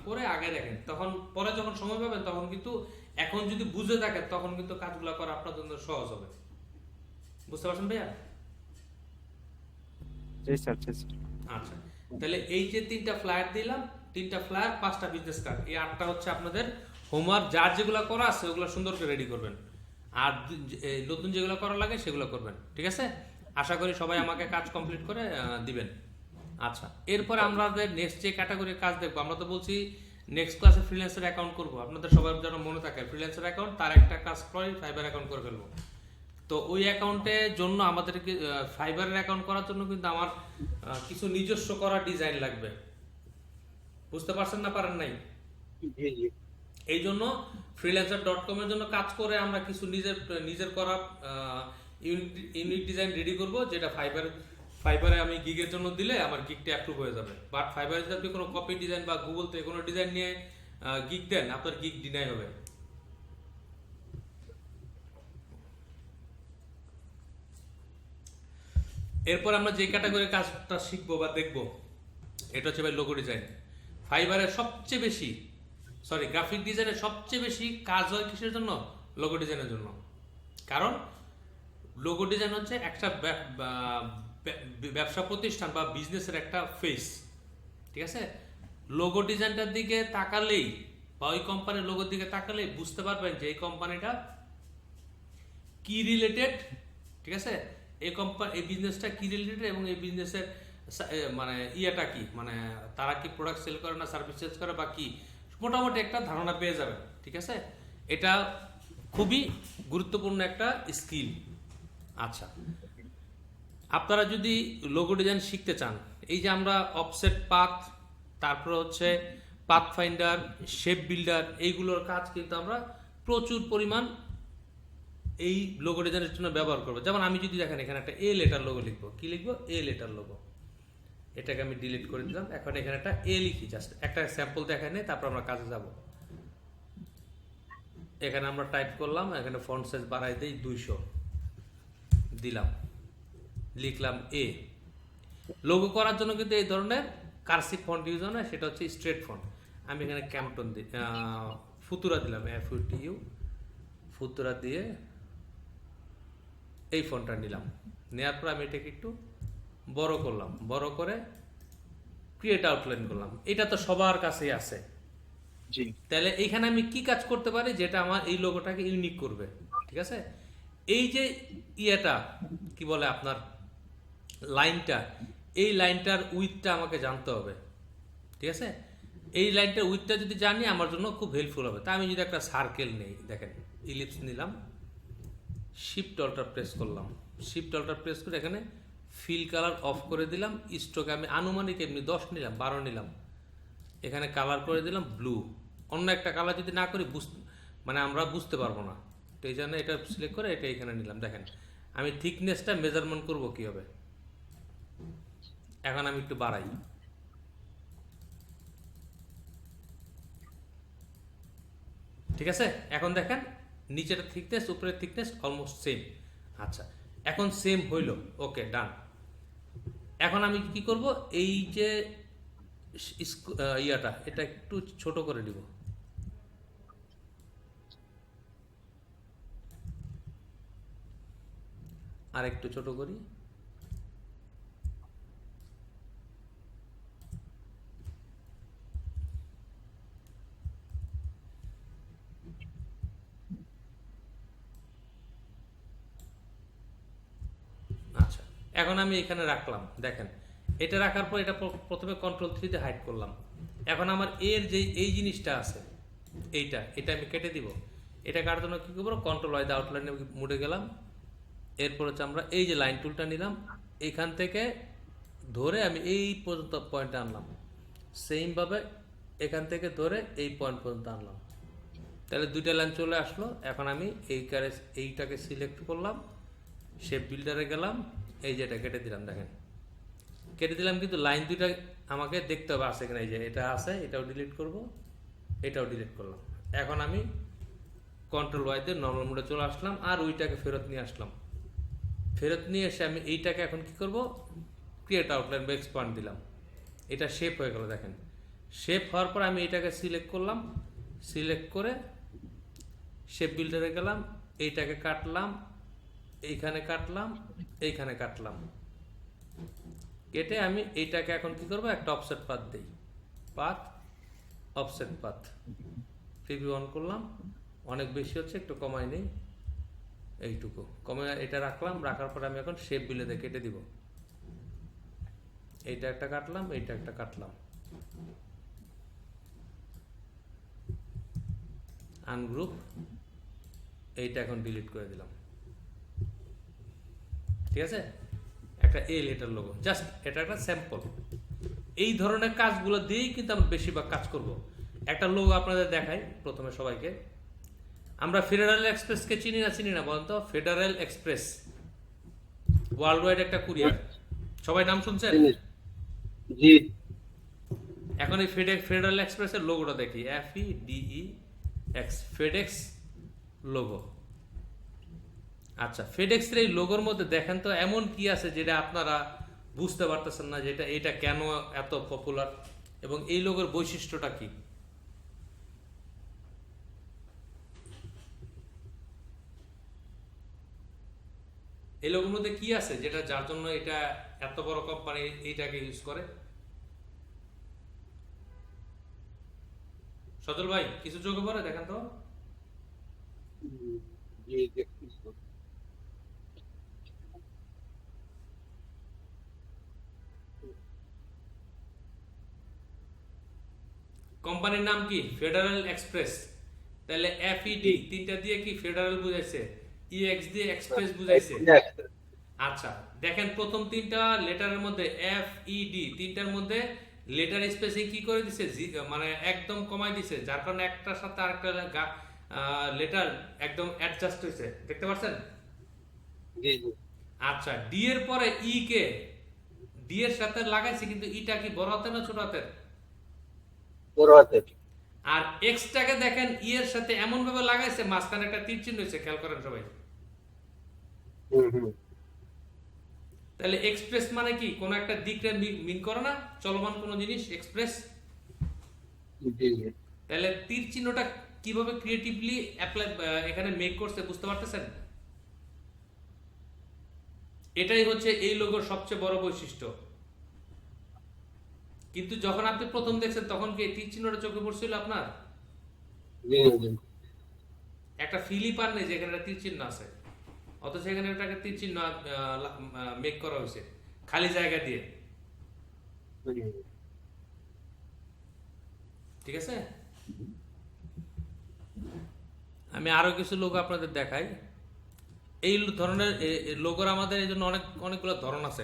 করে আগে রাখেন, তখন পরে যখন সময় পাবেন তখন কিন্তু এখন যদি বুঝে থাকেন তখন কিন্তু কাজগুলো করা আপনার জন্য সহজ হবে। বুঝতে পারছেন ভাইয়া? জি স্যার, জি স্যার। আচ্ছা, তাহলে এই যে 3টা ফ্লায়ার দিলাম, 3টা ফ্লায়ার 5টা বিজনেস কার্ড, এই 8টা হচ্ছে আপনাদের হোমওয়ার্ক। যার যেগুলো করা আছে ওগুলো সুন্দর করে রেডি করবেন, আর নতুন যেগুলো করা লাগে সেগুলো করবেন। ঠিক আছে, আশা করি সবাই আমাকে কাজ কমপ্লিট করে দিবেন। আচ্ছা, এরপর আমাদের নেক্সট যে ক্যাটাগরির কাজ দেখবো, আমরা তো বলছি নেক্সট ক্লাসে ফ্রিল্যান্সার অ্যাকাউন্ট করবো। আপনাদের সবার যেন মনে থাকে ফ্রিল্যান্সার অ্যাকাউন্ট, তার একটা কাজ করে ফাইবার অ্যাকাউন্ট করে ফেলবো। তো ওই অ্যাকাউন্টের জন্য আমাদেরকে ফাইবারের অ্যাকাউন্ট করার জন্য কিন্তু আমার কিছু নিজস্ব করা ডিজাইন লাগবে। বুঝতে পারছেন না পারেন নাই? জি জি। এই জন্য freelancer.com এর জন্য কাজ করে আমরা কিছু নিজের করা ইউনিক ডিজাইন রেডি করব, যেটা ফাইবারে আমি গিগের জন্য দিলে আমার গিগটা অ্যাপ্রুভ হয়ে যাবে। বাট ফাইবারে যদি আপনি কোনো কপি ডিজাইন বা গুগল থেকে কোনো ডিজাইন নিয়ে গিগ দেন, আপনার গিগ ডিনাই হবে। এরপর আমরা যে ক্যাটাগরির কাজটা শিখবো বা দেখবো, এটা হচ্ছে ভাই লোগো ডিজাইন। ফাইবারের সবচেয়ে বেশি, সরি, গ্রাফিক ডিজাইনের সবচেয়ে বেশি কাজ হয় কিসের জন্য? লোগো ডিজাইনের জন্য। কারণ লোগো ডিজাইন হচ্ছে একটা ব্যবসা প্রতিষ্ঠান বা বিজনেসের একটা ফেস। ঠিক আছে, লোগো ডিজাইনটার দিকে তাকালেই বা ওই কোম্পানির লোগোর দিকে তাকালেই বুঝতে পারবেন যে এই কোম্পানিটা কি রিলেটেড। ঠিক আছে, এই বিজনেসটা কি রিলেটেড এবং এই বিজনেসের মানে ইয়েটা কি, মানে তারা কি প্রোডাক্ট সেল করে না সার্ভিস সেল করে বা কি, মোটামুটি একটা ধারণা পেয়ে যাবেন। ঠিক আছে, এটা খুবই গুরুত্বপূর্ণ একটা স্কিল। আচ্ছা, আপনারা যদি লোগো ডিজাইন শিখতে চান, এই যে আমরা অফসেট পাথ, তারপর হচ্ছে পাথ ফাইন্ডার, শেপ বিল্ডার, এইগুলোর কাজ কিন্তু আমরা প্রচুর পরিমাণ এই লোগো ডিজাইনের জন্য ব্যবহার করবো। যেমন আমি যদি দেখেন এখানে একটা এ লেটার লোগো লিখবো, কি লিখবো? A letter logo. এটাকে আমি ডিলিট করে দিলাম, এখন এখানে একটা এ লিখি, জাস্ট একটা স্যাম্পল দেখায় নেই, তারপর আমরা কাজে যাব। এখানে আমরা টাইপ করলাম, এখানে ফন্ট সাইজ বাড়াই দিই 200 দিলাম, লিখলাম এ। লোগো করার জন্য কিন্তু এই ধরনের কার্সিভ ফন্ট ইউজ হয় না, সেটা হচ্ছে স্ট্রেট ফন্ট। আমি এখানে ক্যাম্পটন দিই, ফুতুরা দিলাম, FUTU ফুতুরা দিয়ে এই ফন্টটা নিলাম। নেওয়ার পর আমি এটাকে একটু বড় করলাম, বড় করে ক্রিয়েট আউটলাইন করলাম। এটা তো সবার কাছেই আছে। জি তাহলে এইখানে আমি কি কাজ করতে পারি যেটা আমার এই লোগোটাকে ইউনিক করবে? ঠিক আছে, এই যে ইয়েটা কি বলে আপনার লাইনটা, এই লাইনটার উইথটা আমাকে জানতে হবে। ঠিক আছে, এই লাইনটার উইথটা যদি জানি আমার জন্য খুব হেল্পফুল হবে। তাই আমি যদি একটা সার্কেল নেই, দেখেন ইলিপস নিলাম, শিফট অল্টার প্রেস করলাম, শিফট অল্টার প্রেস করে এখানে ফিল কালার অফ করে দিলাম। স্ট্রোক আমি আনুমানিক এমনি 10 নিলাম, 12 নিলাম, এখানে কালার করে দিলাম ব্লু। অন্য একটা কালার যদি না করি মানে আমরা বুঝতে পারবো না, তো এই জন্য এটা সিলেক্ট করে এটা এখানে নিলাম। দেখেন আমি থিকনেসটা মেজারমেন্ট করব কি হবে, এখন আমি একটু বাড়াই। ঠিক আছে, এখন দেখেন নিচের থিকনেস উপরের থিকনেস অলমোস্ট সেম। আচ্ছা, এখন সেম হইল, ওকে ডান। এখন আমি কি করব, এই যে ইয়াটা এটা একটু ছোট করে দিব, আর একটু ছোট করি। আচ্ছা, এখন আমি এখানে রাখলাম, দেখেন এটা রাখার পর এটা প্রথমে Ctrl+3 দিয়ে হাইড করলাম। এখন আমার এর যে এই জিনিসটা আছে এটা আমি কেটে দিব। এটা কাটার জন্য কি করবো, Ctrl+Y দিয়ে আউটলাইনে মুড়ে গেলাম। এরপর হচ্ছে আমরা এই যে লাইন টুলটা নিলাম, এখান থেকে ধরে আমি এই পর্যন্ত পয়েন্টে আনলাম। সেমভাবে এখান থেকে ধরে এই পয়েন্ট পর্যন্ত আনলাম, তাহলে দুইটা লাইন চলে আসলো। এখন আমি এইটাকে সিলেক্ট করলাম, শেপ বিল্ডারে গেলাম, এই যেটা কেটে দিলাম, দেখেন কেটে দিলাম, কিন্তু লাইন দুইটা আমাকে দেখতে হবে আছে কিনা। এই যে এটা আছে, এটাও ডিলিট করব, এটাও ডিলিট করলাম। এখন আমি কন্ট্রোল ওয়াই দিয়ে নর্মাল মোডে চলে আসলাম, আর ওইটাকে ফেরত নিয়ে আসলাম। ফেরত নিয়ে এসে আমি এইটাকে এখন কি করব, ক্রিয়েট আউটলাইন বা এক্সপান্ড দিলাম, এটা শেপ হয়ে গেল। দেখেন শেপ হওয়ার পর আমি এটাকে সিলেক্ট করলাম, সিলেক্ট করে শেপ বিল্ডারে গেলাম, এইটাকে কাটলাম, এইখানে কাটলাম, এইখানে কাটলাম, কেটে আমি এইটাকে এখন কি করব, একটা অফসেট পাথ দেই, path offset path, preview on করলাম, অনেক বেশি হচ্ছে, একটু কমাই নেই, এইটুকু কমে এটা রাখলাম। রাখার পরে আমি এখন শেপ বিল্ডারে কেটে দিব, এইটা একটা কাটলাম, এইটা একটা কাটলাম, আনগ্রুপ, এইটা এখন ডিলিট করে দিলাম। ঠিক আছে, একটা এ লেটার লোগো, জাস্ট এটা একটা স্যাম্পল। এই ধরনের কাজগুলো দিয়েই কিন্তু আমরা বেশিরভাগ কাজ করব। একটা লোগো আপনাদের দেখাই প্রথমে সবাইকে। আমরা ফেডারেল এক্সপ্রেসকে চিনি না বলেন তো? ফেডারেল এক্সপ্রেস ওয়ার্ল্ড ওয়াইড একটা কুরিয়ার, সবাই নাম শুনছেন? জি। এখন এই ফেডারেল এক্সপ্রেসের লোগোটা দেখি, FEDEX, ফেডেক্স লোগো। আচ্ছা, ফেডেক্স এর এই লোগোর মধ্যে দেখেন তো এমন কি আছে যেটা আপনারা বুঝতে পারতেছেন না, যেটা এটা কেন এত পপুলার এবং এই লোগোর বৈশিষ্ট্যটা কি? এই লোগোর মধ্যে কি আছে যেটা যার জন্য এটা এত বড় কোম্পানি এইটাকে ইউজ করে? সজল ভাই কিছু চোখে পড়ে দেখেন তো। জি, দেখতেছি। কোম্পানির নাম কি? Federal express. তাহলে FED তিনটা দিয়ে কি ফেডারেল বুঝাইছে, EX দিয়ে এক্সপ্রেস বুঝাইছে। আচ্ছা দেখেন প্রথম তিনটা লেটারের মধ্যে FED তিনটার মধ্যে লেটার স্পেসিং কি করে দিছে, মানে একদম কমাই দিছে, যার কারণে একটার সাথে আরেকটা লেটার একদম অ্যাডজাস্ট হয়েছে, দেখতে পাচ্ছেন? জি জি। আচ্ছা ডি এর পরে ই কে ডি এর সাথে লাগাইছে, কিন্তু ইটা কি বড় হাতের না ছোট হাতের? বড় হাতের। আর এক্সটাকে দেখেন ই এর সাথে এমন ভাবে লাগাইছে মাঝখানে একটা তীর চিহ্ন হয়েছে, খেয়াল করেন সবাই। হুম। তাহলে এক্সপ্রেস মানে কি, কোন একটা দিকটা মিন করে না, চলমান কোন জিনিস এক্সপ্রেস। জি জি। তাহলে তীর চিহ্নটা কিভাবে ক্রিয়েটিভলি অ্যাপ্লাই এখানে মেক করছে বুঝতে পারতেছেন? এটাই হচ্ছে এই লোগোর সবচেয়ে বড় বৈশিষ্ট্য। কিন্তু যখন আপনি প্রথম দেখছেন তখন কি তীর চিহ্নটা চোখে পড়ছিল আপনার? জি জি। একটা ফিলই পান নেই যেখানে একটা তীর চিহ্ন আছে, অথচ এখানে একটা তীর চিহ্ন মেক করা হয়েছে খালি জায়গা দিয়ে। ঠিক আছে, আমি আরো কিছু লোগো আপনাদের দেখাই। এই ধরনের লোগোর আমাদের এই জন্য অনেকগুলো ধরন আছে।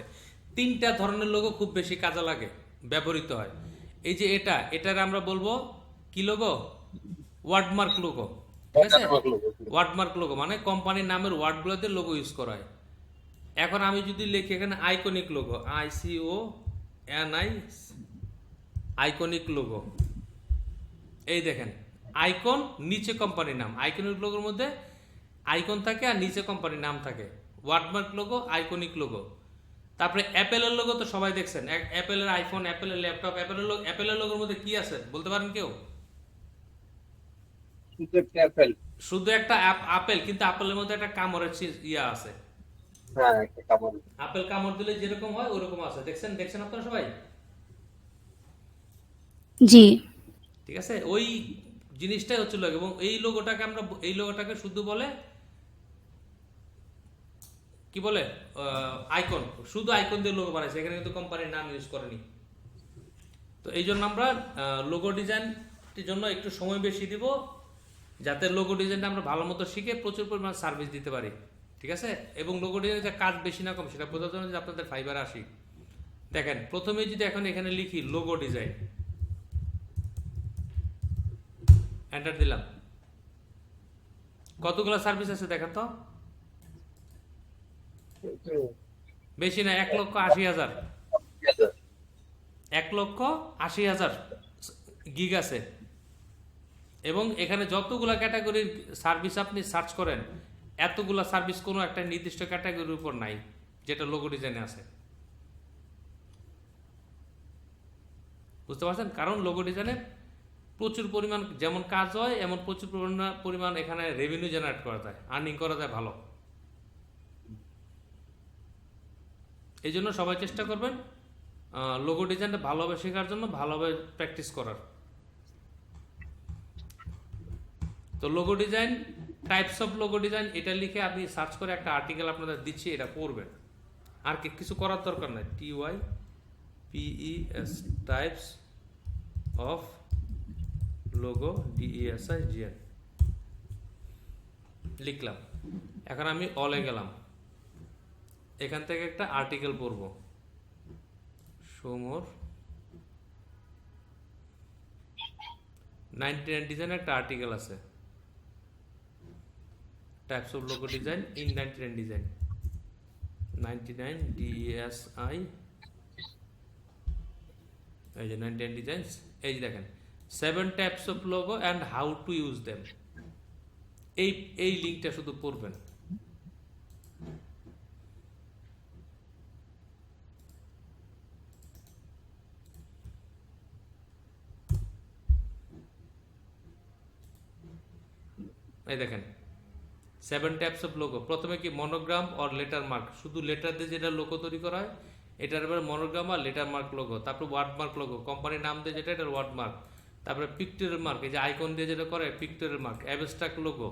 তিনটা ধরনের লোগো খুব বেশি কাজে লাগে, ব্যবহৃত হয়। এই যে এটার আমরা বলবো কি লোগো? ওয়ার্ডমার্ক লোগো। ঠিক আছে, ওয়ার্ডমার্ক লোগো মানে কোম্পানির নামের ওয়ার্ডগুলোতে লোগো ইউজ করা হয়। এখন আমি যদি লিখি এখানে iconic logo, ICONI, iconic logo, এই দেখেন আইকন নিচে কোম্পানির নাম। আইকনিক লোগোর মধ্যে আইকন থাকে আর নিচে কোম্পানির নাম থাকে। ওয়ার্ডমার্ক লোগো, আইকনিক লোগো। তারপরে অ্যাপেলের লোগো তো সবাই দেখছেন, অ্যাপেলের আইফোন, অ্যাপেলের ল্যাপটপ, অ্যাপেলের লোগোর মধ্যে কি আছে বলতে পারেন কেউ? শুধু একটা আপেল, কিন্তু আপেলের মধ্যে একটা কামড়ের ইয়া আছে। হ্যাঁ, একটা কামড়। আপেল কামড় দিলে যেরকম হয় ওরকম আছে, দেখছেন আপনারা সবাই? জি। ঠিক আছে, ওই জিনিসটাই হচ্ছে লোগো। এবং এই লোগোটাকে শুধু বলে কি বলে, আইকন। শুধু আইকন দিয়ে লোগো বানাইছে, এখানে কিন্তু কোম্পানির নাম ইউজ করেনি। তো এই জন্য আমরা লোগো ডিজাইনটির জন্য একটু সময় বেশি দিব, যাতে লোগো ডিজাইনটা আমরা ভালো মতো শিখে প্রচুর পরিমাণ সার্ভিস দিতে পারি। ঠিক আছে, এবং লোগো ডিজাইনের যে কাজ বেশি না কম সেটা বোঝার জন্য যদি আপনাদের ফাইবারে আসি, দেখেন প্রথমে যদি এখন এখানে লিখি লোগো ডিজাইন, এন্টার দিলাম। কতগুলো সার্ভিস আছে দেখেন তো, বেশি না, 1,80,000, 1,80,000 গিগ আছে। এবং এখানে যতগুলা ক্যাটাগরির সার্ভিস আপনি সার্চ করেন, এতগুলা সার্ভিস কোনো একটা নির্দিষ্ট ক্যাটাগরির উপর নাই যেটা লোগো ডিজাইনে আছে। বুঝতে পারছেন? কারণ লোগো ডিজাইনে প্রচুর পরিমাণ যেমন কাজ হয়, এমন প্রচুর পরিমাণ এখানে রেভিনিউ জেনারেট করা যায়, আর্নিং করা যায় ভালো। এই জন্য সবাই চেষ্টা করবেন লোগো ডিজাইনটা ভালোভাবে শেখার জন্য, ভালোভাবে প্র্যাকটিস করার। তো logo design, types of logo design, এটা লিখে আপনি সার্চ করে একটা আর্টিকেল আপনাদের দিচ্ছি, এটা পড়বেন। আর কিছু করার দরকার নাই। TYPES, types of logo, DESIGN লিখলাম। এখন আমি অলে গেলাম, এখান থেকে একটা আর্টিকেল পড়ব। সোমর 99 ডিজাইন একটা আর্টিকেল আছে, types of logo design in 99 design, 99 DESI, এই যে 99 ডিজাইনস। এই যে দেখেন 7 types of logo and how to use them. এই লিঙ্কটা শুধু পড়বেন। এই দেখেন 7 টাইপস অফ লোগো। প্রথমে কি মনোগ্রাম অর লেটার মার্ক, শুধু লেটার দিয়ে যেটা লোগো তৈরি করা হয় এটার এবার মনোগ্রাম আর লেটার মার্ক লোগো। তারপর ওয়ার্ড মার্ক লোগো, কোম্পানির নাম দিয়ে যেটা এটার ওয়ার্ড মার্ক। তারপরে পিক্টোরিয়াল মার্ক, এই যে আইকন দিয়ে যেটা করে পিক্টোরিয়াল মার্ক। অ্যাবস্ট্রাক্ট লোগো,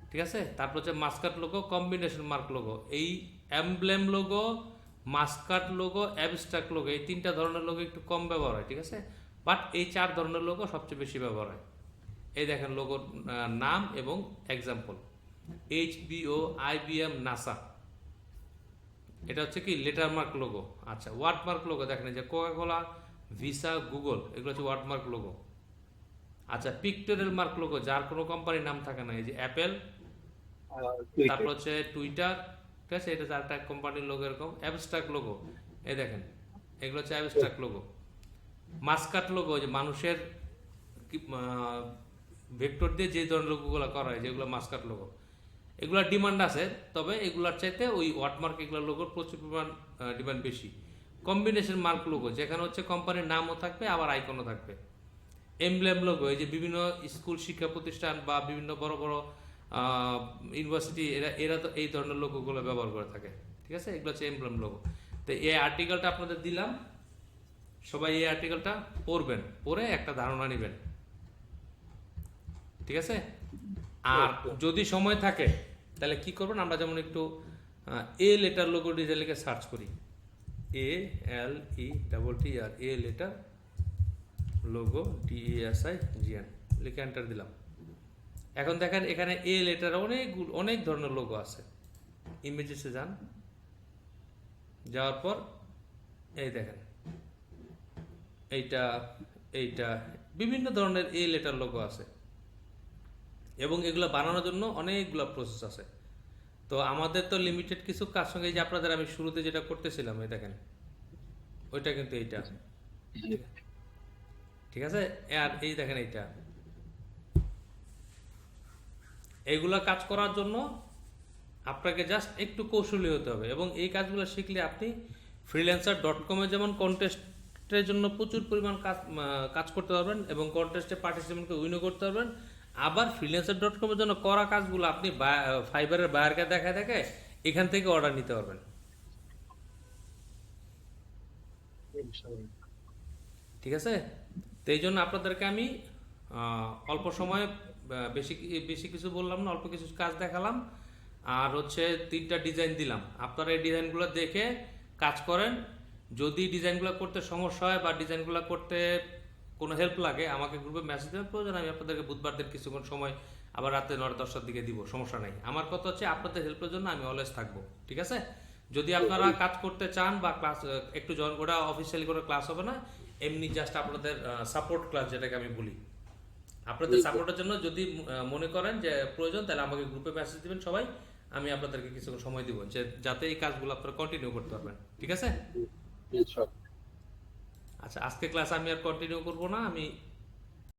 ঠিক আছে। তারপর হচ্ছে mascot logo, combination mark logo. এই emblem logo, mascot logo, abstract logo, এই 3টা ধরনের লোগো একটু কম ব্যবহার হয়, ঠিক আছে। বাট এই 4 ধরনের লোগো সবচেয়ে বেশি ব্যবহার হয়। এই দেখেন লোগোর নাম এবং এক্সাম্পল। HBO, IBM, নাসা, এটা হচ্ছে কি লেটার মার্ক লোগো। আচ্ছা, ওয়ার্ড মার্ক লোগো দেখেন, যে কোকা-কোলা, ভিসা, গুগল, এগুলো হচ্ছে ওয়ার্ড মার্ক লোগো। আচ্ছা, পিক্টোরিয়াল মার্ক লোগো, যার কোনো কোম্পানির নাম থাকে না, এই যে অ্যাপেল, তারপর হচ্ছে টুইটার, ঠিক আছে, এটা চারটা কোম্পানির লোগো এরকম। অ্যাবস্ট্রাক্ট লোগো, এই দেখেন এগুলো হচ্ছে অ্যাবস্ট্রাক্ট লোগো। মাস্কাট লোগো, যে মানুষের ভেক্টর দিয়ে যে ধরনের লোগোগুলো করা হয়, যেগুলো মাস্কাট লোগো, এগুলোর ডিমান্ড আছে, তবে এগুলার চাইতে ওই ওয়ার্ডমার্ক এগুলোর লোগোর প্রচুর পরিমাণ ডিমান্ড বেশি। কম্বিনেশন মার্ক লোগো, যেখানে হচ্ছে কোম্পানির নামও থাকবে আবার আইকনও থাকবে। এমব্লেম লোগো, এই যে বিভিন্ন স্কুল, শিক্ষা প্রতিষ্ঠান বা বিভিন্ন বড় বড় ইউনিভার্সিটি, এরা তো এই ধরনের লোগোগুলো ব্যবহার করে থাকে, ঠিক আছে। এগুলো হচ্ছে এমব্লেম লোগো। তো এই আর্টিকেলটা আপনাদের দিলাম, সবাই এই আর্টিকেলটা পড়বেন, পড়ে একটা ধারণা নেবেন, ঠিক আছে। আর যদি সময় থাকে তাহলে কি করবেন, আমরা যেমন একটু এ লেটার লোগো ডিজাইন লিখে সার্চ করি, ALETTER, a letter logo, DESIGN লিখে এন্টার দিলাম। এখন দেখেন এখানে এ লেটার অনেক ধরনের লোগো আছে। ইমেজেসে যান, যাওয়ার পর এই দেখেন এইটা বিভিন্ন ধরনের এ লেটার লোগো আছে, এবং এগুলো বানানোর জন্য অনেকগুলো প্রসেস আছে। তো আমাদের তো লিমিটেড কিছু কাজ, সঙ্গে যে আপনাদের আমি শুরুতে যেটা করতেছিলাম, এই দেখেন ওইটা কিন্তু এইটা, ঠিক আছে। আর এই দেখেন এইটা, এইগুলা কাজ করার জন্য আপনাকে জাস্ট একটু কৌশলী হতে হবে, এবং এই কাজগুলো শিখলে আপনি freelancer.com-এ যেমন কন্টেস্টের জন্য প্রচুর পরিমাণ কাজ করতে পারবেন, এবং কন্টেস্টে পার্টিসিপেন্টকে উইনও করতে পারবেন। আবার freelancer.com-এর জন্য করা কাজগুলো আপনি ফাইবারের বায়ারকে দেখে এখান থেকে অর্ডার নিতে পারবেন, ঠিক আছে। তো এই জন্য আপনাদেরকে আমি অল্প সময়ে বেশি কিছু বললাম না, অল্প কিছু কাজ দেখালাম, আর হচ্ছে 3টা ডিজাইন দিলাম। আপনারা এই ডিজাইনগুলো দেখে কাজ করেন। যদি ডিজাইনগুলো করতে সমস্যা হয় বা ডিজাইনগুলো করতে কোনো হেল্প লাগে, আমাকে গ্রুপে মেসেজ দেওয়ার প্রয়োজন, আমি আপনাদেরকে বুধবার দিন কিছুক্ষণ সময় আবার রাতে 9-10টার দিকে দিব, সমস্যা নাই। আমার কথা হচ্ছে আপনাদের হেল্পের জন্য আমি অলওয়েজ থাকবো, ঠিক আছে। যদি আপনারা কাজ করতে চান বা ক্লাস একটু জয়েন, ওটা অফিসিয়ালি কোনো ক্লাস হবে না, এমনি জাস্ট আপনাদের সাপোর্ট ক্লাস যেটাকে আমি বলি, আপনাদের সাপোর্টের জন্য যদি মনে করেন যে প্রয়োজন, তাহলে আমাকে গ্রুপে মেসেজ দিবেন সবাই, আমি আপনাদেরকে কিছুক্ষণ সময় দিব যে যাতে এই কাজগুলো আপনারা কন্টিনিউ করতে পারবেন। ঠিক আছে? সব আচ্ছা, আজকে ক্লাস আমি আর কন্টিনিউ করব না, আমি